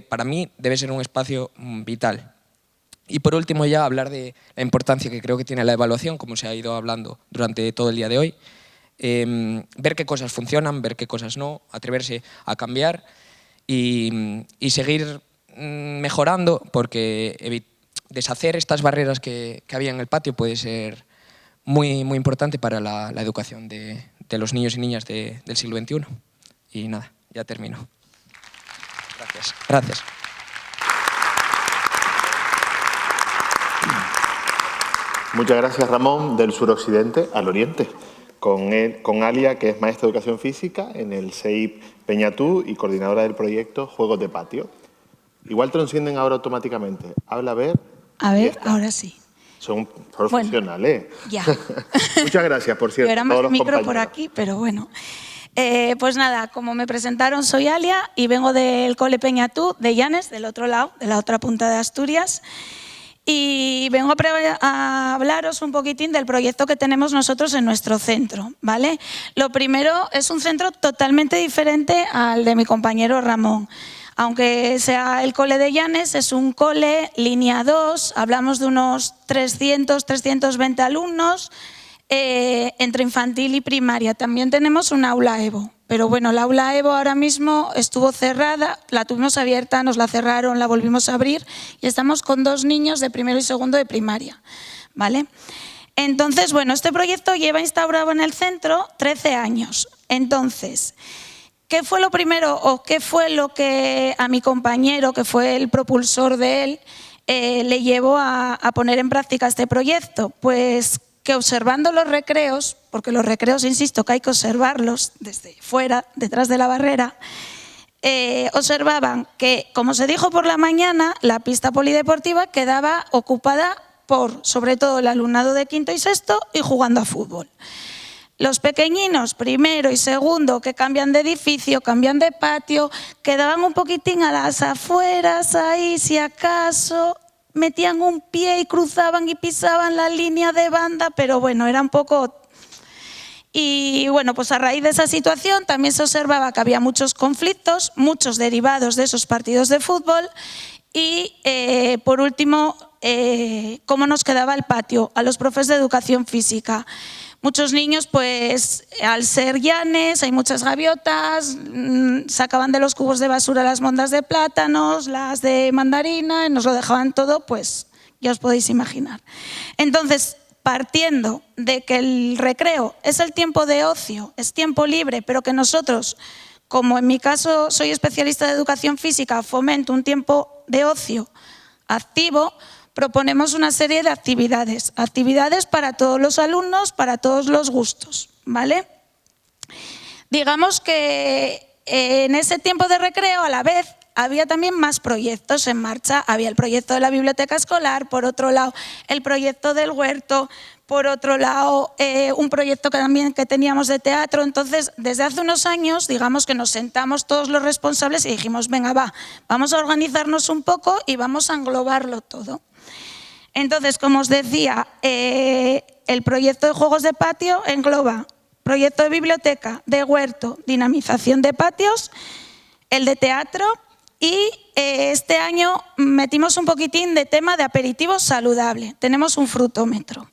para mí debe ser un espacio vital. Y por último ya hablar de la importancia que creo que tiene la evaluación, como se ha ido hablando durante todo el día de hoy. Ver qué cosas funcionan, ver qué cosas no, atreverse a cambiar y seguir mejorando, porque deshacer estas barreras que había en el patio puede ser muy, muy importante para la educación de los niños y niñas del siglo XXI. Y nada, ya termino. Gracias. Gracias. Muchas gracias, Ramón, del suroccidente al oriente, con Alia, que es maestra de Educación Física en el CEIP Peñatú y coordinadora del proyecto Juegos de Patio. Igual te lo encienden ahora automáticamente. Habla, a ver. A ver, ahora sí. Son profesionales. Bueno, ya. Muchas gracias, por cierto. Yo era a todos más los micro compañeros. por aquí, pero bueno. Pues nada, como me presentaron, soy Alia y vengo del Cole Peñatú de Llanes, del otro lado, de la otra punta de Asturias. Y vengo a hablaros un poquitín del proyecto que tenemos nosotros en nuestro centro, ¿vale? Lo primero, es un centro totalmente diferente al de mi compañero Ramón. Aunque sea el Cole de Llanes, es un cole línea 2, hablamos de unos 300, 320 alumnos, entre infantil y primaria. También tenemos un aula EVO, pero bueno, la aula EVO ahora mismo estuvo cerrada, la tuvimos abierta, nos la cerraron, la volvimos a abrir y estamos con 2 niños de primero y segundo de primaria, ¿vale? Entonces, bueno, este proyecto lleva instaurado en el centro 13 años. Entonces, ¿qué fue lo primero o qué fue lo que a mi compañero, que fue el propulsor de él, le llevó a poner en práctica este proyecto? Pues que observando los recreos, porque los recreos, insisto, que hay que observarlos desde fuera, detrás de la barrera, observaban que, como se dijo por la mañana, la pista polideportiva quedaba ocupada por, sobre todo, el alumnado de quinto y sexto y jugando a fútbol. Los pequeñinos, primero y segundo, que cambian de edificio, cambian de patio, quedaban un poquitín a las afueras, ahí si acaso, metían un pie y cruzaban y pisaban la línea de banda, pero bueno, era un poco... Y bueno, pues a raíz de esa situación también se observaba que había muchos conflictos, muchos derivados de esos partidos de fútbol y, por último, cómo nos quedaba el patio a los profes de educación física. Muchos niños, pues al ser llanes, hay muchas gaviotas, sacaban de los cubos de basura las mondas de plátanos, las de mandarina, y nos lo dejaban todo, pues ya os podéis imaginar. Entonces, partiendo de que el recreo es el tiempo de ocio, es tiempo libre, pero que nosotros, como en mi caso soy especialista de educación física, fomento un tiempo de ocio activo, proponemos una serie de actividades para todos los alumnos, para todos los gustos, ¿vale? Digamos que en ese tiempo de recreo, a la vez, había también más proyectos en marcha. Había el proyecto de la biblioteca escolar, por otro lado el proyecto del huerto, por otro lado un proyecto que teníamos de teatro. Entonces, desde hace unos años, digamos que nos sentamos todos los responsables y dijimos, venga, vamos a organizarnos un poco y vamos a englobarlo todo. Entonces, como os decía, el proyecto de juegos de patio engloba proyecto de biblioteca, de huerto, dinamización de patios, el de teatro y este año metimos un poquitín de tema de aperitivo saludable. Tenemos un frutómetro.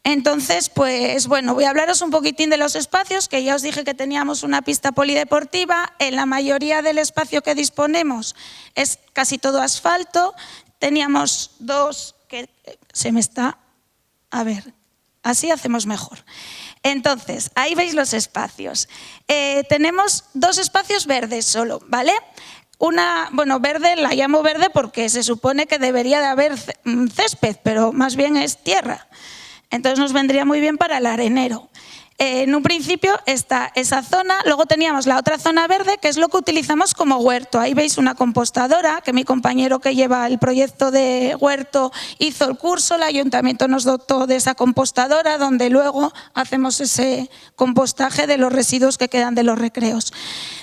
Entonces, pues bueno, voy a hablaros un poquitín de los espacios, que ya os dije que teníamos una pista polideportiva. En la mayoría del espacio que disponemos es casi todo asfalto. Teníamos dos que se me está... A ver, así hacemos mejor. Entonces, ahí veis los espacios. Tenemos dos espacios verdes solo, ¿vale? Una, bueno, verde la llamo verde porque se supone que debería de haber césped, pero más bien es tierra. Entonces nos vendría muy bien para el arenero. En un principio está esa zona, luego teníamos la otra zona verde, que es lo que utilizamos como huerto. Ahí veis una compostadora, que mi compañero que lleva el proyecto de huerto hizo el curso, el ayuntamiento nos dotó de esa compostadora, donde luego hacemos ese compostaje de los residuos que quedan de los recreos.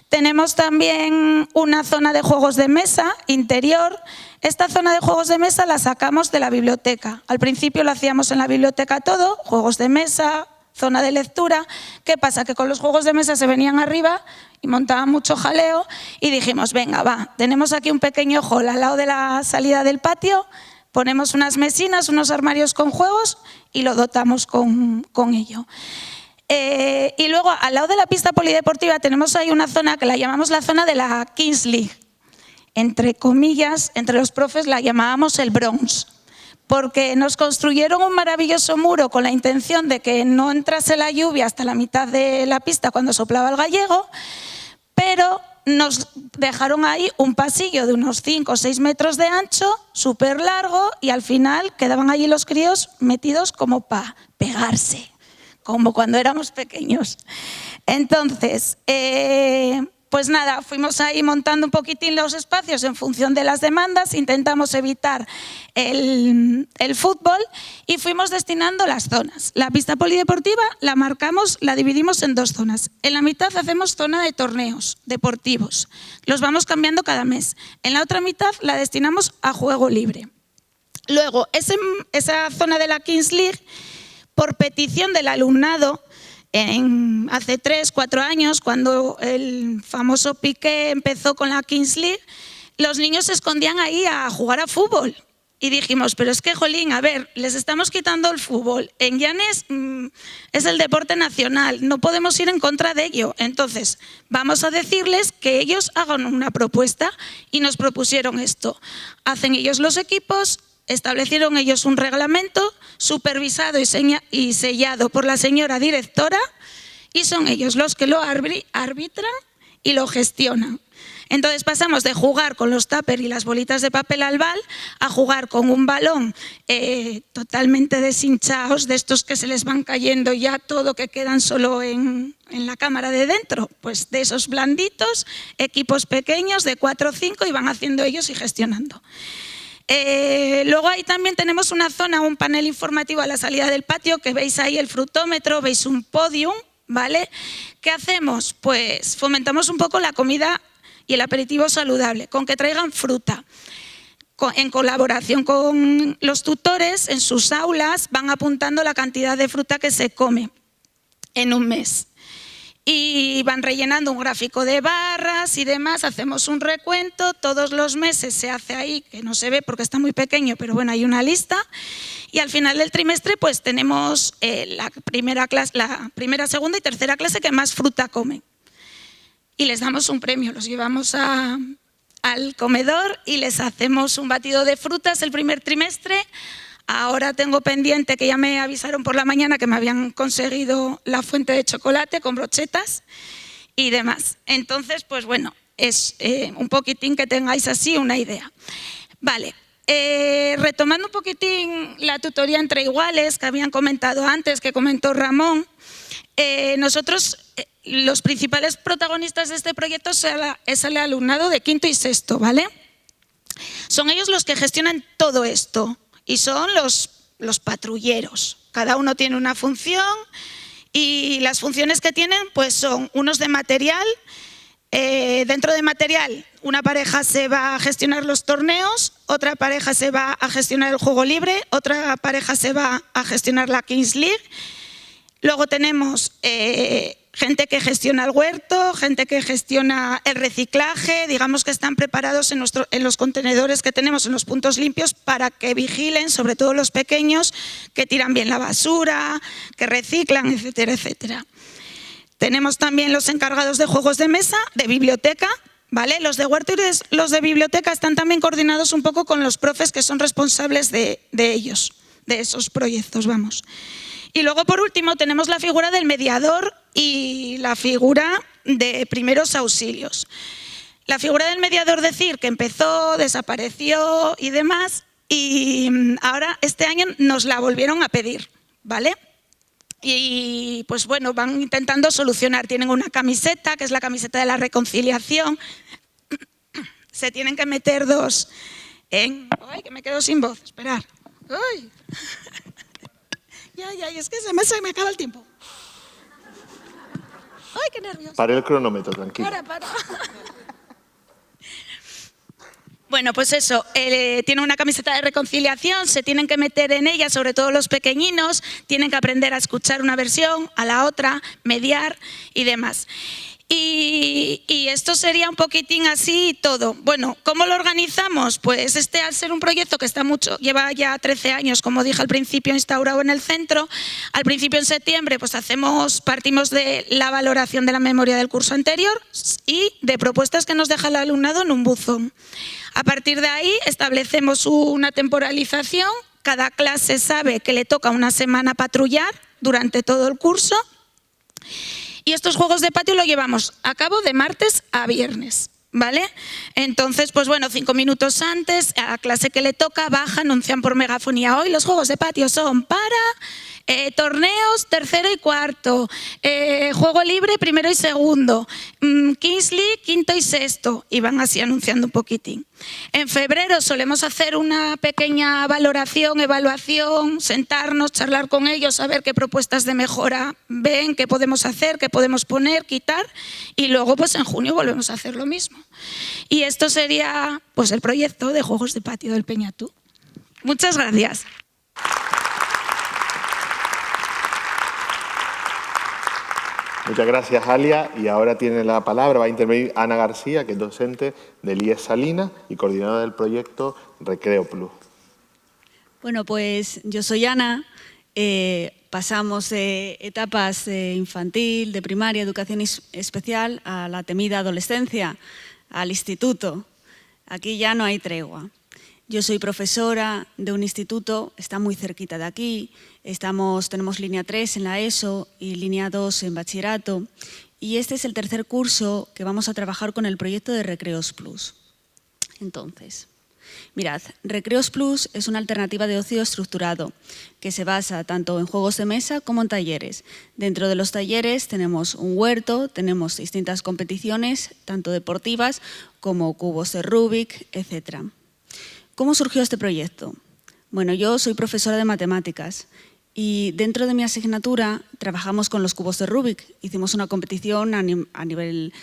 Tenemos también una zona de juegos de mesa interior. Esta zona de juegos de mesa la sacamos de la biblioteca. Al principio lo hacíamos en la biblioteca todo, juegos de mesa, zona de lectura. ¿Qué pasa? Que con los juegos de mesa se venían arriba y montaban mucho jaleo y dijimos, venga, va, tenemos aquí un pequeño hall al lado de la salida del patio, ponemos unas mesinas, unos armarios con juegos y lo dotamos con ello. Y luego, al lado de la pista polideportiva, tenemos ahí una zona que la llamamos la zona de la Kings League. Entre comillas, entre los profes la llamábamos el Bronx, porque nos construyeron un maravilloso muro con la intención de que no entrase la lluvia hasta la mitad de la pista cuando soplaba el gallego, pero nos dejaron ahí un pasillo de unos 5 o 6 metros de ancho, súper largo, y al final quedaban allí los críos metidos como para pegarse, como cuando éramos pequeños. Entonces, pues nada, fuimos ahí montando un poquitín los espacios en función de las demandas, intentamos evitar el fútbol y fuimos destinando las zonas. La pista polideportiva la marcamos, la dividimos en 2 zonas. En la mitad hacemos zona de torneos deportivos, los vamos cambiando cada mes. En la otra mitad la destinamos a juego libre. Luego, esa zona de la Kings League, por petición del alumnado, hace 3 o 4 años, cuando el famoso Piqué empezó con la Kings League, los niños se escondían ahí a jugar a fútbol. Y dijimos, pero es que, jolín, a ver, les estamos quitando el fútbol. En Llanes es el deporte nacional, no podemos ir en contra de ello. Entonces, vamos a decirles que ellos hagan una propuesta y nos propusieron esto. Hacen ellos los equipos, establecieron ellos un reglamento supervisado y sellado por la señora directora y son ellos los que lo arbitran y lo gestionan. Entonces pasamos de jugar con los tuppers y las bolitas de papel albal a jugar con un balón totalmente deshinchados, de estos que se les van cayendo ya todo, que quedan solo en la cámara de dentro, pues de esos blanditos, equipos pequeños de 4 o 5 y van haciendo ellos y gestionando. Luego ahí también tenemos una zona, un panel informativo a la salida del patio, que veis ahí el frutómetro, veis un podium, ¿vale? ¿Qué hacemos? Pues fomentamos un poco la comida y el aperitivo saludable, con que traigan fruta. En colaboración con los tutores, en sus aulas van apuntando la cantidad de fruta que se come en un mes. Y van rellenando un gráfico de barras y demás, hacemos un recuento, todos los meses se hace ahí, que no se ve porque está muy pequeño, pero bueno, hay una lista, y al final del trimestre pues tenemos la primera, segunda y tercera clase que más fruta comen. Y les damos un premio, los llevamos al comedor y les hacemos un batido de frutas el primer trimestre. Ahora tengo pendiente, que ya me avisaron por la mañana que me habían conseguido la fuente de chocolate con brochetas y demás. Entonces, pues bueno, es un poquitín que tengáis así una idea. Vale, retomando un poquitín la tutoría entre iguales que habían comentado antes, que comentó Ramón, nosotros los principales protagonistas de este proyecto es el alumnado de quinto y sexto, ¿vale? Son ellos los que gestionan todo esto y son los patrulleros. Cada uno tiene una función y las funciones que tienen pues son unos de material. Dentro de material, una pareja se va a gestionar los torneos, otra pareja se va a gestionar el juego libre, otra pareja se va a gestionar la Kings League. Luego tenemos gente que gestiona el huerto, gente que gestiona el reciclaje, digamos que están preparados en los contenedores que tenemos, en los puntos limpios, para que vigilen, sobre todo los pequeños, que tiran bien la basura, que reciclan, etcétera, etcétera. Tenemos también los encargados de juegos de mesa, de biblioteca, ¿vale? Los de huerto y los de biblioteca están también coordinados un poco con los profes que son responsables de ellos, de esos proyectos, vamos. Y luego, por último, tenemos la figura del mediador y la figura de primeros auxilios. La figura del mediador, decir que empezó, desapareció y demás, y ahora este año nos la volvieron a pedir, ¿vale? Y pues bueno, van intentando solucionar. Tienen una camiseta, que es la camiseta de la reconciliación. Se tienen que meter dos en... ¡Ay, que me quedo sin voz! Esperar. ¡Ay! Ya, es que se me acaba el tiempo. ¡Ay, qué nervios! Para el cronómetro, tranquilo. Para. Bueno, pues eso, tiene una camiseta de reconciliación, se tienen que meter en ella, sobre todo los pequeñinos, tienen que aprender a escuchar una versión, a la otra, mediar y demás. Y esto sería un poquitín así todo. Bueno, ¿cómo lo organizamos? Pues al ser un proyecto que lleva ya 13 años, como dije al principio, instaurado en el centro. Al principio, en septiembre, pues partimos de la valoración de la memoria del curso anterior y de propuestas que nos deja el alumnado en un buzón. A partir de ahí establecemos una temporalización. Cada clase sabe que le toca una semana patrullar durante todo el curso. Y estos juegos de patio lo llevamos a cabo de martes a viernes, ¿vale? Entonces, pues bueno, 5 minutos antes, a la clase que le toca, baja, anuncian por megafonía: hoy los juegos de patio son para torneos tercero y cuarto, juego libre primero y segundo, Kings League quinto y sexto, y van así anunciando un poquitín. En febrero solemos hacer una pequeña evaluación, sentarnos, charlar con ellos, a ver qué propuestas de mejora ven, qué podemos hacer, qué podemos poner, quitar, y luego pues en junio volvemos a hacer lo mismo. Y esto sería pues el proyecto de juegos de patio del Peñatú. Muchas gracias. Muchas gracias, Alia. Y ahora tiene la palabra, va a intervenir Ana García, que es docente del IES Salinas y coordinadora del proyecto Recreo Plus. Bueno, pues yo soy Ana. Pasamos de etapas de infantil, de primaria, educación especial, a la temida adolescencia, al instituto. Aquí ya no hay tregua. Yo soy profesora de un instituto, está muy cerquita de aquí, tenemos línea 3 en la ESO y línea 2 en bachillerato, y este es el tercer curso que vamos a trabajar con el proyecto de Recreos Plus. Entonces, mirad, Recreos Plus es una alternativa de ocio estructurado que se basa tanto en juegos de mesa como en talleres. Dentro de los talleres tenemos un huerto, tenemos distintas competiciones, tanto deportivas como cubos de Rubik, etc. ¿Cómo surgió este proyecto? Bueno, yo soy profesora de matemáticas y dentro de mi asignatura trabajamos con los cubos de Rubik. Hicimos una competición a nivel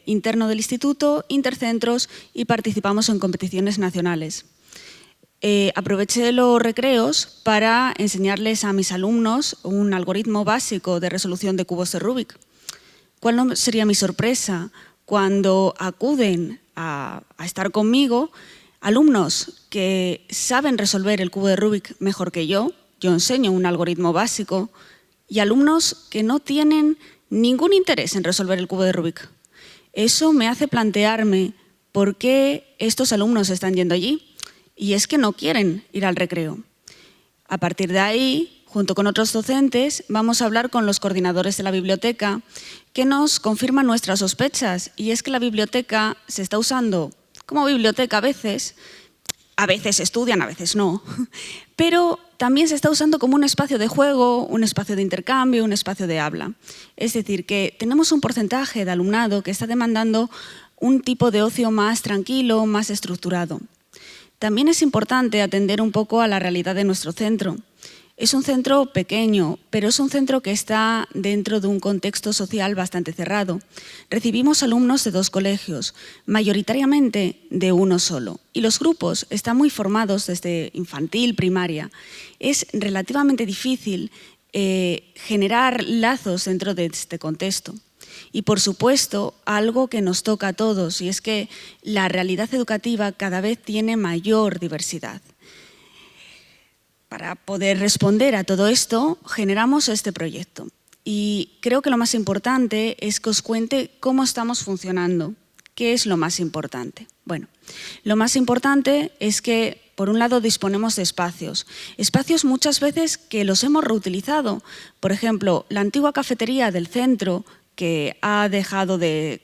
interno del instituto, intercentros, y participamos en competiciones nacionales. Aproveché los recreos para enseñarles a mis alumnos un algoritmo básico de resolución de cubos de Rubik. ¿Cuál no sería mi sorpresa cuando acuden a estar conmigo alumnos que saben resolver el cubo de Rubik mejor que yo enseño un algoritmo básico, y alumnos que no tienen ningún interés en resolver el cubo de Rubik? Eso me hace plantearme por qué estos alumnos están yendo allí, y es que no quieren ir al recreo. A partir de ahí, junto con otros docentes, vamos a hablar con los coordinadores de la biblioteca, que nos confirman nuestras sospechas, y es que la biblioteca se está usando como biblioteca a veces estudian, a veces no, pero también se está usando como un espacio de juego, un espacio de intercambio, un espacio de habla. Es decir, que tenemos un porcentaje de alumnado que está demandando un tipo de ocio más tranquilo, más estructurado. También es importante atender un poco a la realidad de nuestro centro. Es un centro pequeño, pero es un centro que está dentro de un contexto social bastante cerrado. Recibimos alumnos de 2 colegios, mayoritariamente de uno solo. Y los grupos están muy formados desde infantil, primaria. Es relativamente difícil generar lazos dentro de este contexto. Y, por supuesto, algo que nos toca a todos, y es que la realidad educativa cada vez tiene mayor diversidad. Para poder responder a todo esto, generamos este proyecto. Y creo que lo más importante es que os cuente cómo estamos funcionando. ¿Qué es lo más importante? Bueno, lo más importante es que, por un lado, disponemos de espacios. Espacios muchas veces que los hemos reutilizado. Por ejemplo, la antigua cafetería del centro, que ha dejado de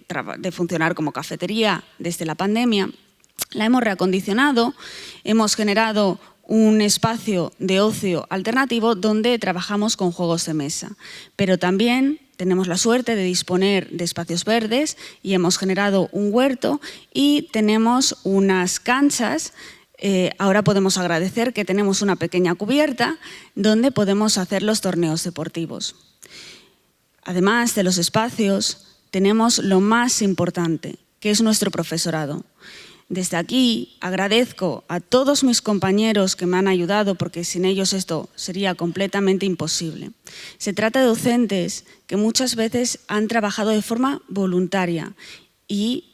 funcionar como cafetería desde la pandemia, la hemos reacondicionado, hemos generado un espacio de ocio alternativo donde trabajamos con juegos de mesa. Pero también tenemos la suerte de disponer de espacios verdes y hemos generado un huerto y tenemos unas canchas. Ahora podemos agradecer que tenemos una pequeña cubierta donde podemos hacer los torneos deportivos. Además de los espacios, tenemos lo más importante, que es nuestro profesorado. Desde aquí agradezco a todos mis compañeros que me han ayudado, porque sin ellos esto sería completamente imposible. Se trata de docentes que muchas veces han trabajado de forma voluntaria y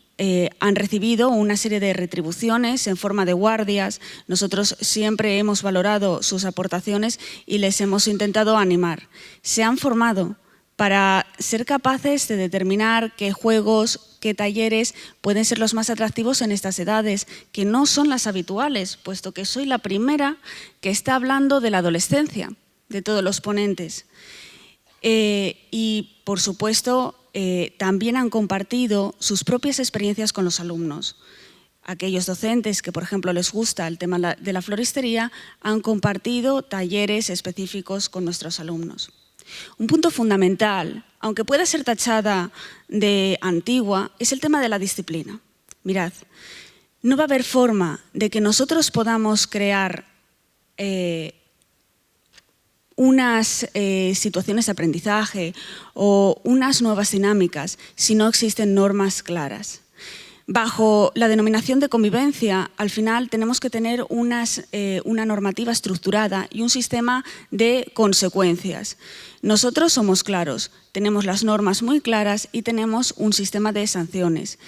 han recibido una serie de retribuciones en forma de guardias. Nosotros siempre hemos valorado sus aportaciones y les hemos intentado animar. Se han formado para ser capaces de determinar qué juegos, qué talleres pueden ser los más atractivos en estas edades, que no son las habituales, puesto que soy la primera que está hablando de la adolescencia, de todos los ponentes. Y, por supuesto, también han compartido sus propias experiencias con los alumnos. Aquellos docentes que, por ejemplo, les gusta el tema de la floristería, han compartido talleres específicos con nuestros alumnos. Un punto fundamental, aunque pueda ser tachada de antigua, es el tema de la disciplina. Mirad, no va a haber forma de que nosotros podamos crear unas situaciones de aprendizaje o unas nuevas dinámicas si no existen normas claras. Bajo la denominación de convivencia, al final tenemos que tener una normativa estructurada y un sistema de consecuencias. Nosotros somos claros, tenemos las normas muy claras y tenemos un sistema de sanciones.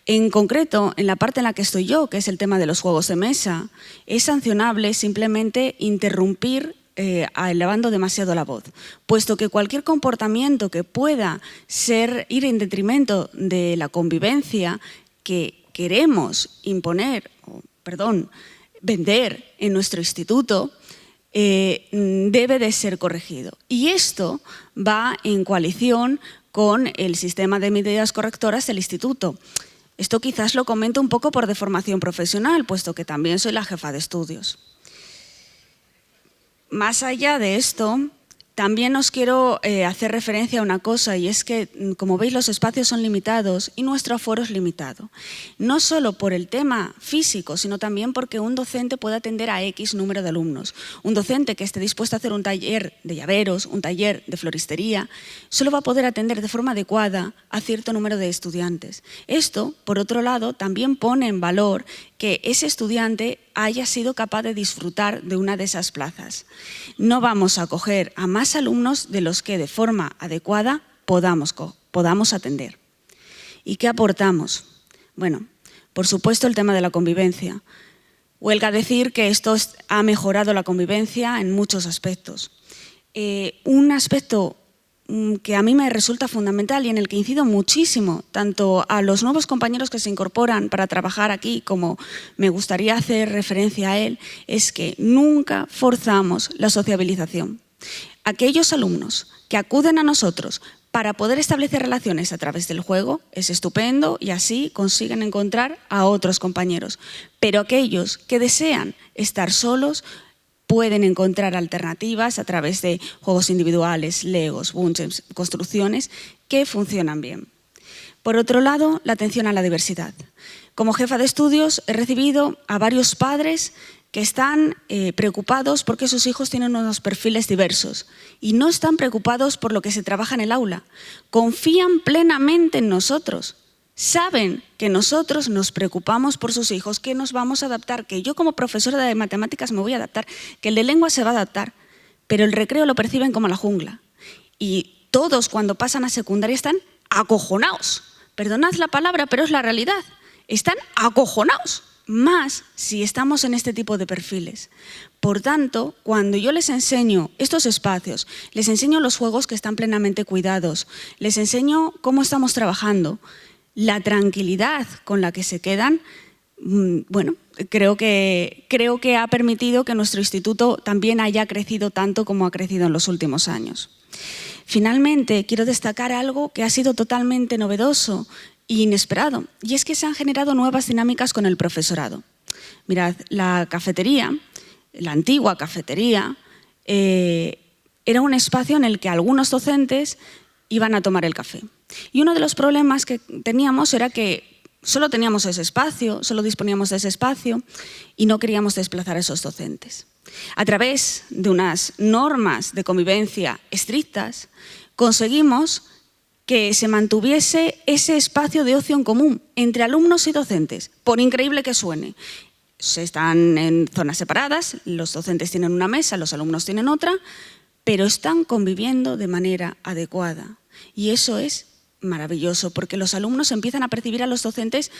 En concreto, en la parte en la que estoy yo, que es el tema de los juegos de mesa, es sancionable simplemente interrumpir elevando demasiado la voz, puesto que cualquier comportamiento que pueda ir en detrimento de la convivencia que queremos vender en nuestro instituto, debe de ser corregido. Y esto va en coalición con el sistema de medidas correctoras del instituto. Esto quizás lo comento un poco por deformación profesional, puesto que también soy la jefa de estudios. Más allá de esto, también os quiero hacer referencia a una cosa, y es que, como veis, los espacios son limitados y nuestro aforo es limitado. No solo por el tema físico, sino también porque un docente puede atender a X número de alumnos. Un docente que esté dispuesto a hacer un taller de llaveros, un taller de floristería, solo va a poder atender de forma adecuada a cierto número de estudiantes. Esto, por otro lado, también pone en valor que ese estudiante haya sido capaz de disfrutar de una de esas plazas. No vamos a acoger a más alumnos de los que de forma adecuada podamos atender. ¿Y qué aportamos? Bueno, por supuesto el tema de la convivencia. Huelga decir que esto ha mejorado la convivencia en muchos aspectos. Un aspecto que a mí me resulta fundamental y en el que incido muchísimo, tanto a los nuevos compañeros que se incorporan para trabajar aquí, como me gustaría hacer referencia a él, es que nunca forzamos la sociabilización. Aquellos alumnos que acuden a nosotros para poder establecer relaciones a través del juego es estupendo y así consiguen encontrar a otros compañeros. Pero aquellos que desean estar solos, pueden encontrar alternativas a través de juegos individuales, legos, bungees, construcciones que funcionan bien. Por otro lado, la atención a la diversidad. Como jefa de estudios he recibido a varios padres que están preocupados porque sus hijos tienen unos perfiles diversos y no están preocupados por lo que se trabaja en el aula. Confían plenamente en nosotros. Saben que nosotros nos preocupamos por sus hijos, que nos vamos a adaptar, que yo como profesora de matemáticas me voy a adaptar, que el de lengua se va a adaptar, pero el recreo lo perciben como la jungla. Y todos cuando pasan a secundaria están acojonados. Perdonad la palabra, pero es la realidad. Están acojonados, más si estamos en este tipo de perfiles. Por tanto, cuando yo les enseño estos espacios, les enseño los juegos que están plenamente cuidados, les enseño cómo estamos trabajando, la tranquilidad con la que se quedan, bueno, creo que ha permitido que nuestro instituto también haya crecido tanto como ha crecido en los últimos años. Finalmente, quiero destacar algo que ha sido totalmente novedoso e inesperado, y es que se han generado nuevas dinámicas con el profesorado. Mirad, la cafetería, la antigua cafetería, era un espacio en el que algunos docentes iban a tomar el café. Y uno de los problemas que teníamos era que solo teníamos ese espacio, solo disponíamos de ese espacio y no queríamos desplazar a esos docentes. A través de unas normas de convivencia estrictas, conseguimos que se mantuviese ese espacio de ocio en común entre alumnos y docentes, por increíble que suene. Están en zonas separadas, los docentes tienen una mesa, los alumnos tienen otra, pero están conviviendo de manera adecuada. Y eso es maravilloso, porque los alumnos empiezan a percibir a los docentes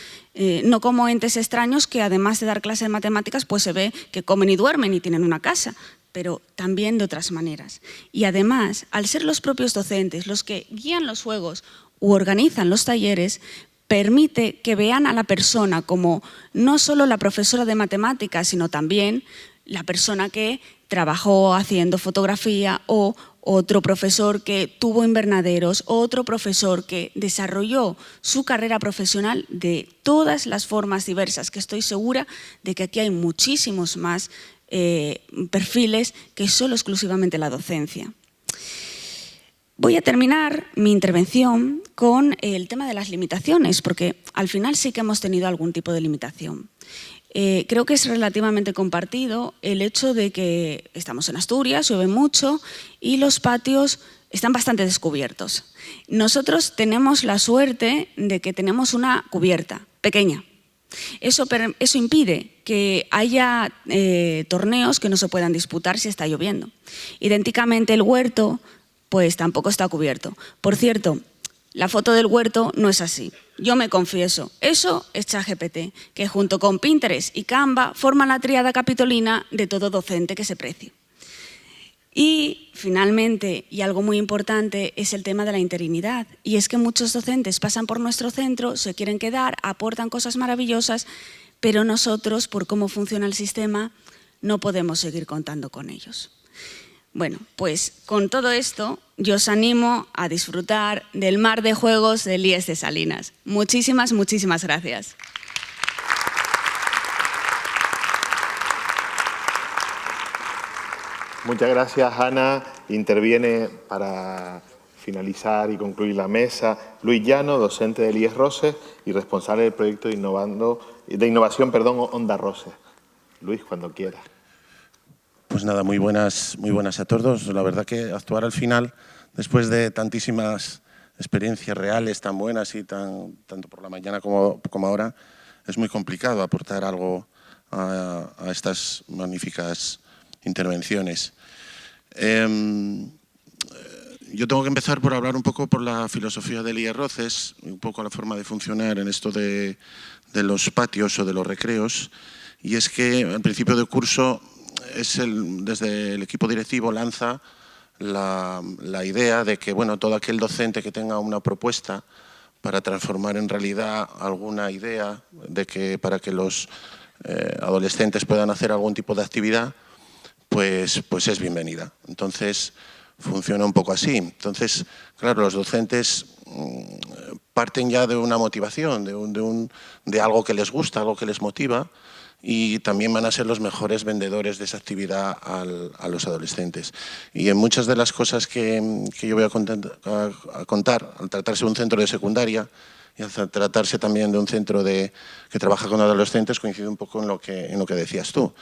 no como entes extraños que además de dar clase de matemáticas pues se ve que comen y duermen y tienen una casa, pero también de otras maneras. Y además, al ser los propios docentes los que guían los juegos u organizan los talleres, permite que vean a la persona como no solo la profesora de matemáticas, sino también la persona que trabajó haciendo fotografía o otro profesor que tuvo invernaderos, otro profesor que desarrolló su carrera profesional de todas las formas diversas, que estoy segura de que aquí hay muchísimos más perfiles que solo exclusivamente la docencia. Voy a terminar mi intervención con el tema de las limitaciones, porque al final sí que hemos tenido algún tipo de limitación. Creo que es relativamente compartido el hecho de que estamos en Asturias, llueve mucho y los patios están bastante descubiertos. Nosotros tenemos la suerte de que tenemos una cubierta pequeña. Eso impide que haya torneos que no se puedan disputar si está lloviendo. Idénticamente el huerto pues tampoco está cubierto. Por cierto, la foto del huerto no es así. Yo me confieso, eso es ChatGPT, que junto con Pinterest y Canva forman la tríada capitolina de todo docente que se precie. Y finalmente, y algo muy importante, es el tema de la interinidad. Y es que muchos docentes pasan por nuestro centro, se quieren quedar, aportan cosas maravillosas, pero nosotros, por cómo funciona el sistema, no podemos seguir contando con ellos. Bueno, pues con todo esto yo os animo a disfrutar del mar de juegos del IES de Salinas. Muchísimas, muchísimas gracias. Muchas gracias, Ana. Interviene para finalizar y concluir la mesa Luis Llano, docente del IES Roses y responsable del proyecto de innovación, Onda Roses. Luis, cuando quieras. Pues nada, muy buenas a todos. La verdad que actuar al final, después de tantísimas experiencias reales tan buenas y tanto por la mañana como ahora, es muy complicado aportar algo a estas magníficas intervenciones. Yo tengo que empezar por hablar un poco por la filosofía del IES Roses, un poco la forma de funcionar en esto de los patios o de los recreos, y es que al principio de curso desde el equipo directivo lanza la idea de que todo aquel docente que tenga una propuesta para transformar en realidad alguna idea para que los adolescentes puedan hacer algún tipo de actividad, pues es bienvenida. Entonces funciona un poco así. Entonces, claro, los docentes parten ya de una motivación, de algo que les gusta, algo que les motiva, y también van a ser los mejores vendedores de esa actividad a los adolescentes. Y en muchas de las cosas que yo voy a contar, al tratarse de un centro de secundaria y al tratarse también de un centro que trabaja con adolescentes, coincide un poco en lo que decías tú,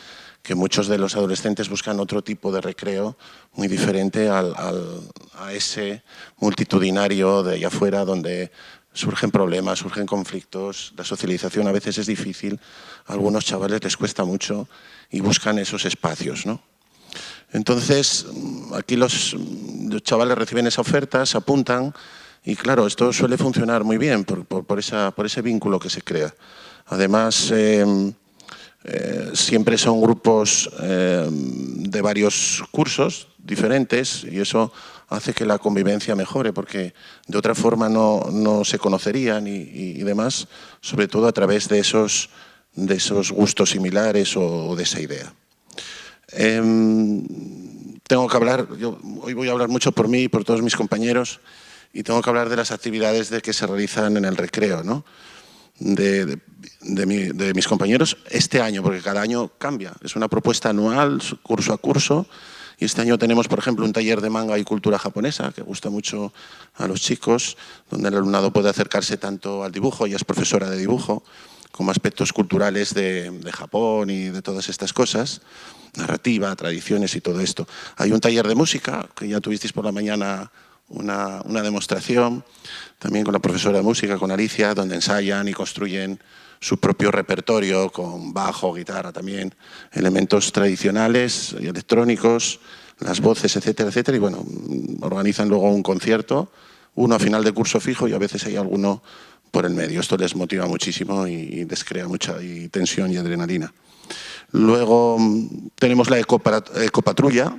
que muchos de los adolescentes buscan otro tipo de recreo muy diferente a ese multitudinario de allá afuera, donde surgen problemas, surgen conflictos, la socialización a veces es difícil, a algunos chavales les cuesta mucho y buscan esos espacios, ¿no? Entonces, aquí los chavales reciben esa oferta, se apuntan y claro, esto suele funcionar muy bien por ese vínculo que se crea. Además, siempre son grupos de varios cursos diferentes y eso hace que la convivencia mejore, porque de otra forma no se conocerían y demás, sobre todo a través de esos gustos similares o de esa idea. Tengo que hablar, hoy voy a hablar mucho por mí y por todos mis compañeros, y tengo que hablar de las actividades que se realizan en el recreo, ¿no? De mis compañeros este año, porque cada año cambia. Es una propuesta anual, curso a curso, y este año tenemos, por ejemplo, un taller de manga y cultura japonesa, que gusta mucho a los chicos, donde el alumnado puede acercarse tanto al dibujo, ella es profesora de dibujo, como aspectos culturales de Japón y de todas estas cosas, narrativa, tradiciones y todo esto. Hay un taller de música, que ya tuvisteis por la mañana una demostración, también con la profesora de música, con Alicia, donde ensayan y construyen su propio repertorio con bajo, guitarra también, elementos tradicionales y electrónicos, las voces, etcétera, etcétera. Y bueno, organizan luego un concierto, uno a final de curso fijo y a veces hay alguno por el medio. Esto les motiva muchísimo y les crea mucha tensión y adrenalina. Luego tenemos la Ecopatrulla,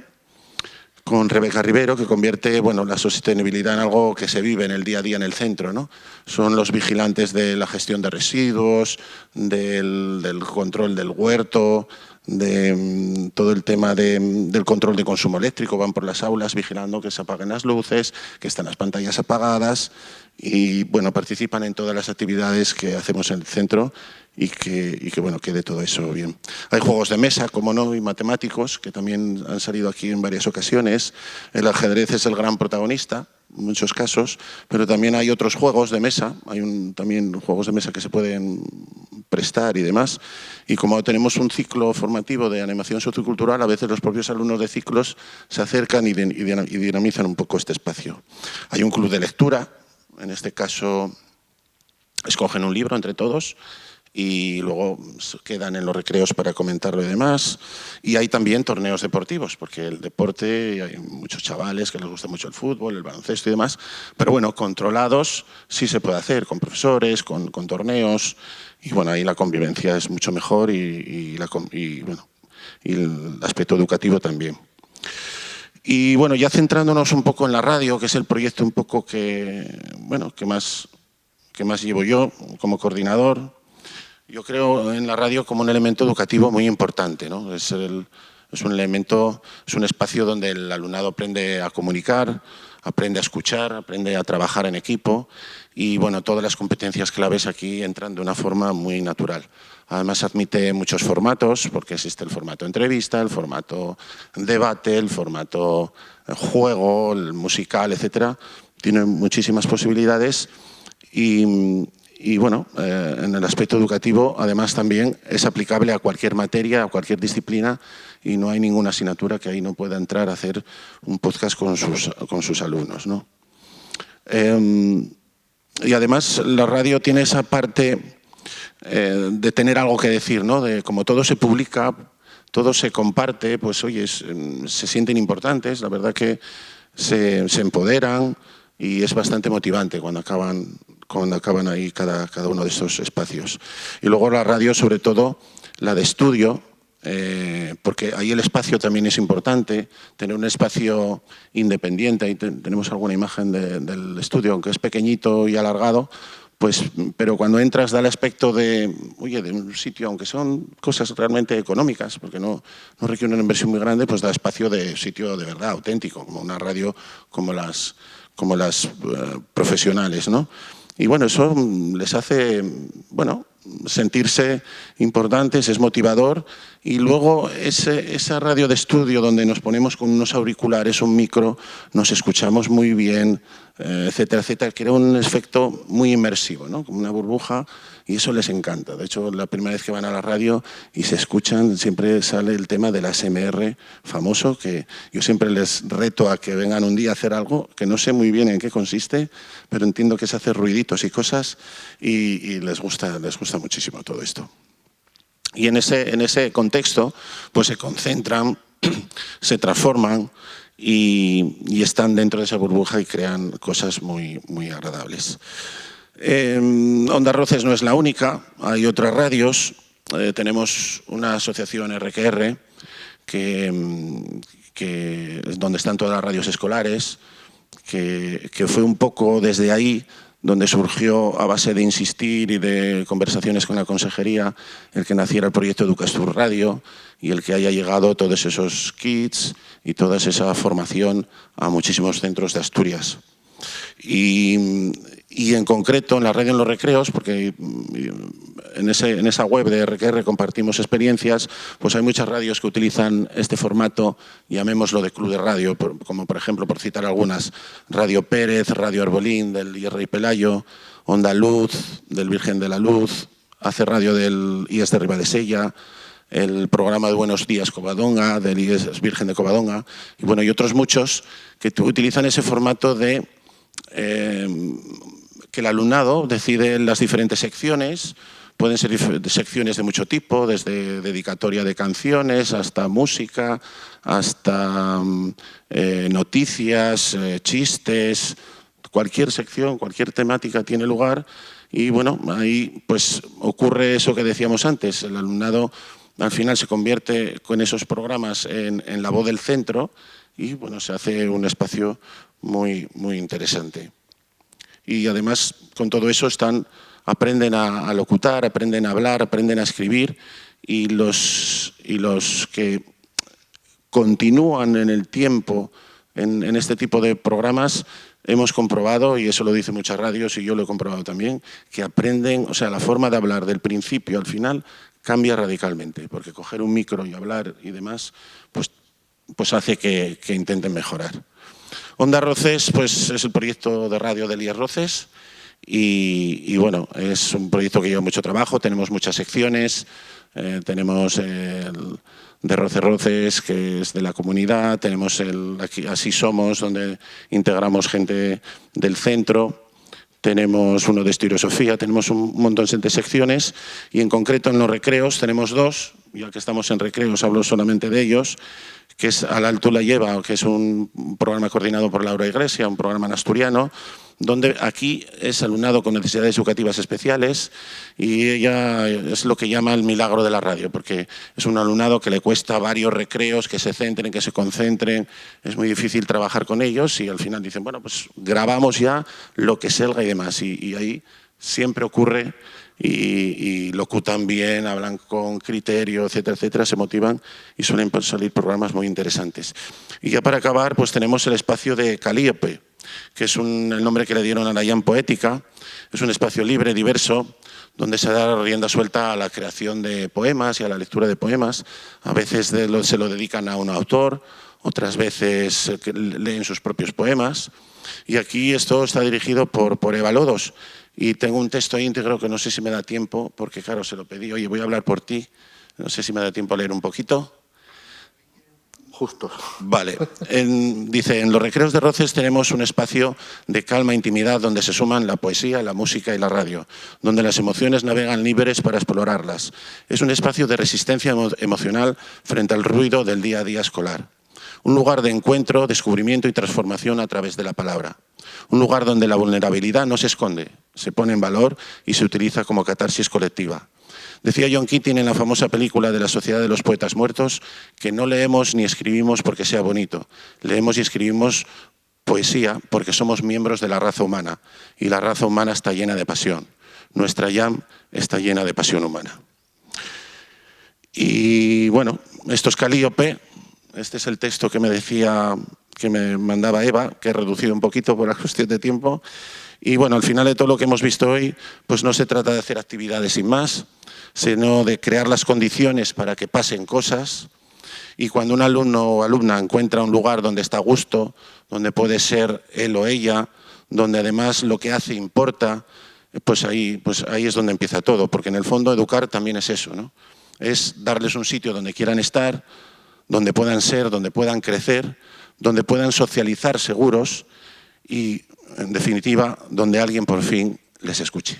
con Rebeca Rivero, que convierte la sostenibilidad en algo que se vive en el día a día en el centro, ¿no? Son los vigilantes de la gestión de residuos, del control del huerto, de todo el tema del control de consumo eléctrico. Van por las aulas vigilando que se apaguen las luces, que están las pantallas apagadas y participan en todas las actividades que hacemos en el centro y que quede todo eso bien. Hay juegos de mesa, como no, y matemáticos, que también han salido aquí en varias ocasiones. El ajedrez es el gran protagonista, en muchos casos, pero también hay otros juegos de mesa, también juegos de mesa que se pueden prestar y demás. Y como tenemos un ciclo formativo de animación sociocultural, a veces los propios alumnos de ciclos se acercan y dinamizan un poco este espacio. Hay un club de lectura, en este caso escogen un libro entre todos, y luego quedan en los recreos para comentarlo y demás. Y hay también torneos deportivos, porque el deporte, hay muchos chavales que les gusta mucho el fútbol, el baloncesto y demás, pero controlados sí se puede hacer, con profesores, con torneos, y ahí la convivencia es mucho mejor y el aspecto educativo también. Y ya centrándonos un poco en la radio, que es el proyecto un poco que más llevo yo como coordinador. Yo creo en la radio como un elemento educativo muy importante, ¿no? Es un elemento, es un espacio donde el alumnado aprende a comunicar, aprende a escuchar, aprende a trabajar en equipo y todas las competencias claves aquí entran de una forma muy natural. Además admite muchos formatos, porque existe el formato entrevista, el formato debate, el formato juego, el musical, etcétera. Tiene muchísimas posibilidades y en el aspecto educativo, además, también es aplicable a cualquier materia, a cualquier disciplina, y no hay ninguna asignatura que ahí no pueda entrar a hacer un podcast con sus alumnos, ¿no? Y además, la radio tiene esa parte de tener algo que decir, ¿no? De como todo se publica, todo se comparte, pues oye, se sienten importantes, la verdad que se empoderan y es bastante motivante cuando acaban ahí cada uno de estos espacios. Y luego la radio, sobre todo la de estudio, porque ahí el espacio también es importante, tener un espacio independiente. Ahí tenemos alguna imagen del estudio, aunque es pequeñito y alargado, pero cuando entras da el aspecto de un sitio, aunque son cosas realmente económicas, porque no requiere una inversión muy grande, pues da espacio de sitio de verdad auténtico, como una radio como las profesionales, ¿no? Y eso les hace, sentirse importantes, es motivador. Y luego esa radio de estudio donde nos ponemos con unos auriculares, un micro, nos escuchamos muy bien, etcétera, etcétera, que era un efecto muy inmersivo, ¿no? Como una burbuja, y eso les encanta. De hecho, la primera vez que van a la radio y se escuchan, siempre sale el tema del ASMR famoso, que yo siempre les reto a que vengan un día a hacer algo, que no sé muy bien en qué consiste, pero entiendo que es hacer ruiditos y cosas, y les gusta muchísimo todo esto. Y en ese contexto pues se concentran, se transforman y están dentro de esa burbuja y crean cosas muy, muy agradables. Onda Roces no es la única, hay otras radios. Tenemos una asociación RQR, que es donde están todas las radios escolares, que fue un poco desde ahí donde surgió, a base de insistir y de conversaciones con la consejería, el que naciera el proyecto Educastur Radio y el que haya llegado todos esos kits y toda esa formación a muchísimos centros de Asturias. Y en concreto en la radio en los recreos, porque en esa web de RQR compartimos experiencias, pues hay muchas radios que utilizan este formato, llamémoslo de club de radio, como por ejemplo, por citar algunas, Radio Pérez, Radio Arbolín del Rey Pelayo, Onda Luz del Virgen de la Luz, hace radio del IES de Ribadesella, el programa de Buenos Días Covadonga, del IES Virgen de Covadonga, y bueno, y otros muchos que utilizan ese formato de que el alumnado decide las diferentes secciones. Pueden ser secciones de mucho tipo, desde dedicatoria de canciones hasta música, hasta noticias, chistes. Cualquier sección, cualquier temática tiene lugar y bueno, ahí pues ocurre eso que decíamos antes. El alumnado al final se convierte con esos programas en la voz del centro y bueno, se hace un espacio muy, muy interesante. Y además con todo eso aprenden a locutar, aprenden a hablar, aprenden a escribir y los que continúan en el tiempo en este tipo de programas hemos comprobado, y eso lo dicen muchas radios y yo lo he comprobado también, que aprenden, o sea, la forma de hablar del principio al final cambia radicalmente, porque coger un micro y hablar y demás pues hace que intenten mejorar. Onda Roces pues, es el proyecto de radio del IES Roces y bueno, es un proyecto que lleva mucho trabajo, tenemos muchas secciones, tenemos el de Roces, que es de la comunidad, tenemos el aquí, Así Somos, donde integramos gente del centro, tenemos uno de Estereosofía, tenemos un montón de secciones y en concreto en los recreos tenemos dos, ya que estamos en recreos hablo solamente de ellos, que es Al Alto la Lleva, que es un programa coordinado por Laura Iglesia, un programa en asturiano, donde aquí es alumnado con necesidades educativas especiales y ella es lo que llama el milagro de la radio, porque es un alumnado que le cuesta varios recreos, que se centren, que se concentren, es muy difícil trabajar con ellos y al final dicen, bueno, pues grabamos ya lo que salga y demás, y ahí siempre ocurre y locutan bien, hablan con criterio, etcétera, etcétera, se motivan y suelen salir programas muy interesantes. Y ya para acabar, pues tenemos el espacio de Calíope, que es el nombre que le dieron a la Jam Poética. Es un espacio libre, diverso, donde se da rienda suelta a la creación de poemas y a la lectura de poemas. A veces se lo dedican a un autor, otras veces leen sus propios poemas. Y aquí esto está dirigido por Eva Lodos. Y tengo un texto íntegro que no sé si me da tiempo, porque claro, se lo pedí, oye, voy a hablar por ti. No sé si me da tiempo a leer un poquito. Justos. Vale. Dice, en los recreos de Roces tenemos un espacio de calma e intimidad donde se suman la poesía, la música y la radio, donde las emociones navegan libres para explorarlas. Es un espacio de resistencia emocional frente al ruido del día a día escolar. Un lugar de encuentro, descubrimiento y transformación a través de la palabra. Un lugar donde la vulnerabilidad no se esconde, se pone en valor y se utiliza como catarsis colectiva. Decía John Keating en la famosa película de la Sociedad de los Poetas Muertos que no leemos ni escribimos porque sea bonito, leemos y escribimos poesía porque somos miembros de la raza humana y la raza humana está llena de pasión. Nuestra Jam está llena de pasión humana. Y bueno, esto es Calíope. Este es el texto que me decía que me mandaba Eva, que he reducido un poquito por la cuestión de tiempo. Y bueno, al final de todo lo que hemos visto hoy, pues no se trata de hacer actividades sin más, sino de crear las condiciones para que pasen cosas. Y cuando un alumno o alumna encuentra un lugar donde está a gusto, donde puede ser él o ella, donde además lo que hace importa, pues ahí es donde empieza todo, porque en el fondo educar también es eso, ¿no? Es darles un sitio donde quieran estar, donde puedan ser, donde puedan crecer, donde puedan socializar seguros y, en definitiva, donde alguien por fin les escuche.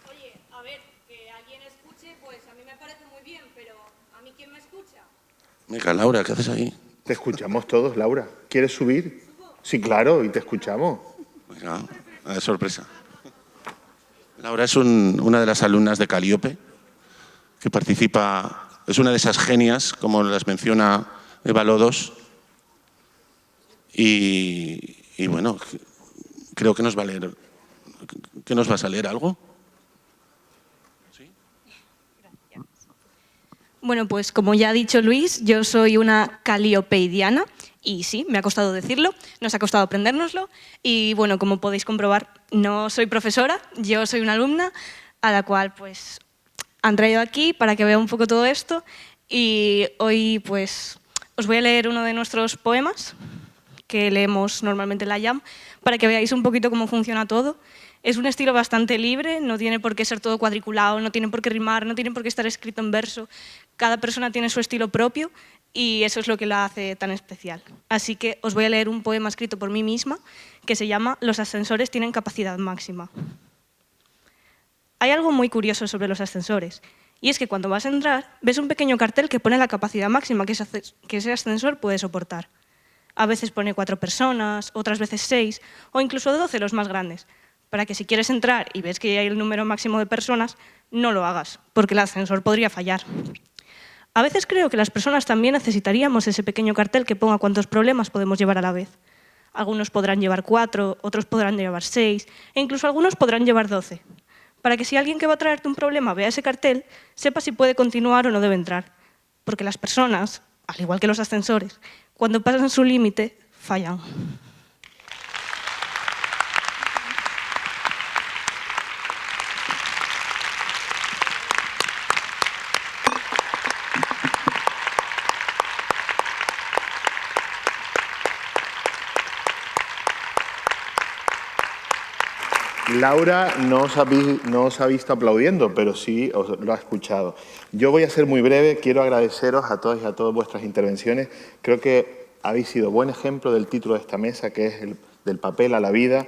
Oye, a ver, que alguien escuche, pues a mí me parece muy bien, pero ¿a mí quién me escucha? Venga, Laura, ¿qué haces ahí? Te escuchamos todos, Laura. ¿Quieres subir? Sí, claro, y te escuchamos. Venga, de sorpresa. Laura es una de las alumnas de Calíope, que participa, es una de esas genias, como las menciona Eva Lodos, y bueno, creo que nos va a leer. ¿Qué nos vas a leer? ¿Algo? Bueno, pues como ya ha dicho Luis, yo soy una caliopeidiana y sí, me ha costado decirlo, nos ha costado aprendérnoslo y bueno, como podéis comprobar, no soy profesora, yo soy una alumna a la cual pues han traído aquí para que vea un poco todo esto y hoy pues os voy a leer uno de nuestros poemas que leemos normalmente en la Jam para que veáis un poquito cómo funciona todo. Es un estilo bastante libre, no tiene por qué ser todo cuadriculado, no tiene por qué rimar, no tiene por qué estar escrito en verso. Cada persona tiene su estilo propio y eso es lo que la hace tan especial. Así que os voy a leer un poema escrito por mí misma que se llama Los ascensores tienen capacidad máxima. Hay algo muy curioso sobre los ascensores y es que cuando vas a entrar ves un pequeño cartel que pone la capacidad máxima que ese ascensor puede soportar. A veces pone 4 personas, otras veces 6 o incluso 12 los más grandes, para que si quieres entrar y ves que hay el número máximo de personas, no lo hagas, porque el ascensor podría fallar. A veces creo que las personas también necesitaríamos ese pequeño cartel que ponga cuántos problemas podemos llevar a la vez. Algunos podrán llevar 4, otros podrán llevar 6 e incluso algunos podrán llevar 12, para que si alguien que va a traerte un problema vea ese cartel, sepa si puede continuar o no debe entrar. Porque las personas, al igual que los ascensores, cuando pasan su límite, fallan. Laura no os ha visto aplaudiendo, pero sí os lo ha escuchado. Yo voy a ser muy breve, quiero agradeceros a todos y a todas vuestras intervenciones. Creo que habéis sido buen ejemplo del título de esta mesa, que es del papel a la vida,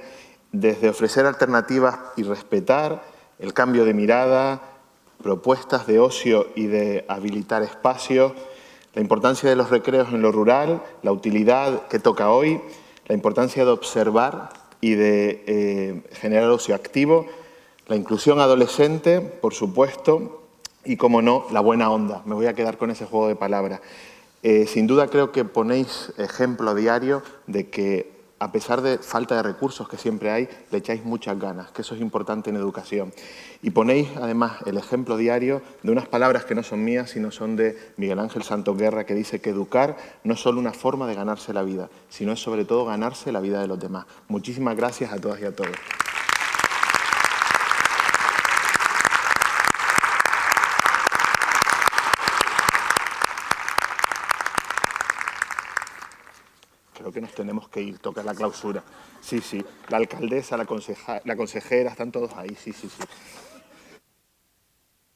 desde ofrecer alternativas y respetar el cambio de mirada, propuestas de ocio y de habilitar espacios, la importancia de los recreos en lo rural, la utilidad que toca hoy, la importancia de observar y de generar ocio activo, la inclusión adolescente, por supuesto, y, como no, la buena onda. Me voy a quedar con ese juego de palabras. Sin duda creo que ponéis ejemplo a diario de que, a pesar de falta de recursos que siempre hay, le echáis muchas ganas, que eso es importante en educación. Y ponéis, además, el ejemplo diario de unas palabras que no son mías, sino son de Miguel Ángel Santos Guerra, que dice que educar no es solo una forma de ganarse la vida, sino es sobre todo ganarse la vida de los demás. Muchísimas gracias a todas y a todos. Creo que nos tenemos que ir, toca la clausura. Sí, sí, la alcaldesa, la consejera, están todos ahí, sí, sí, sí.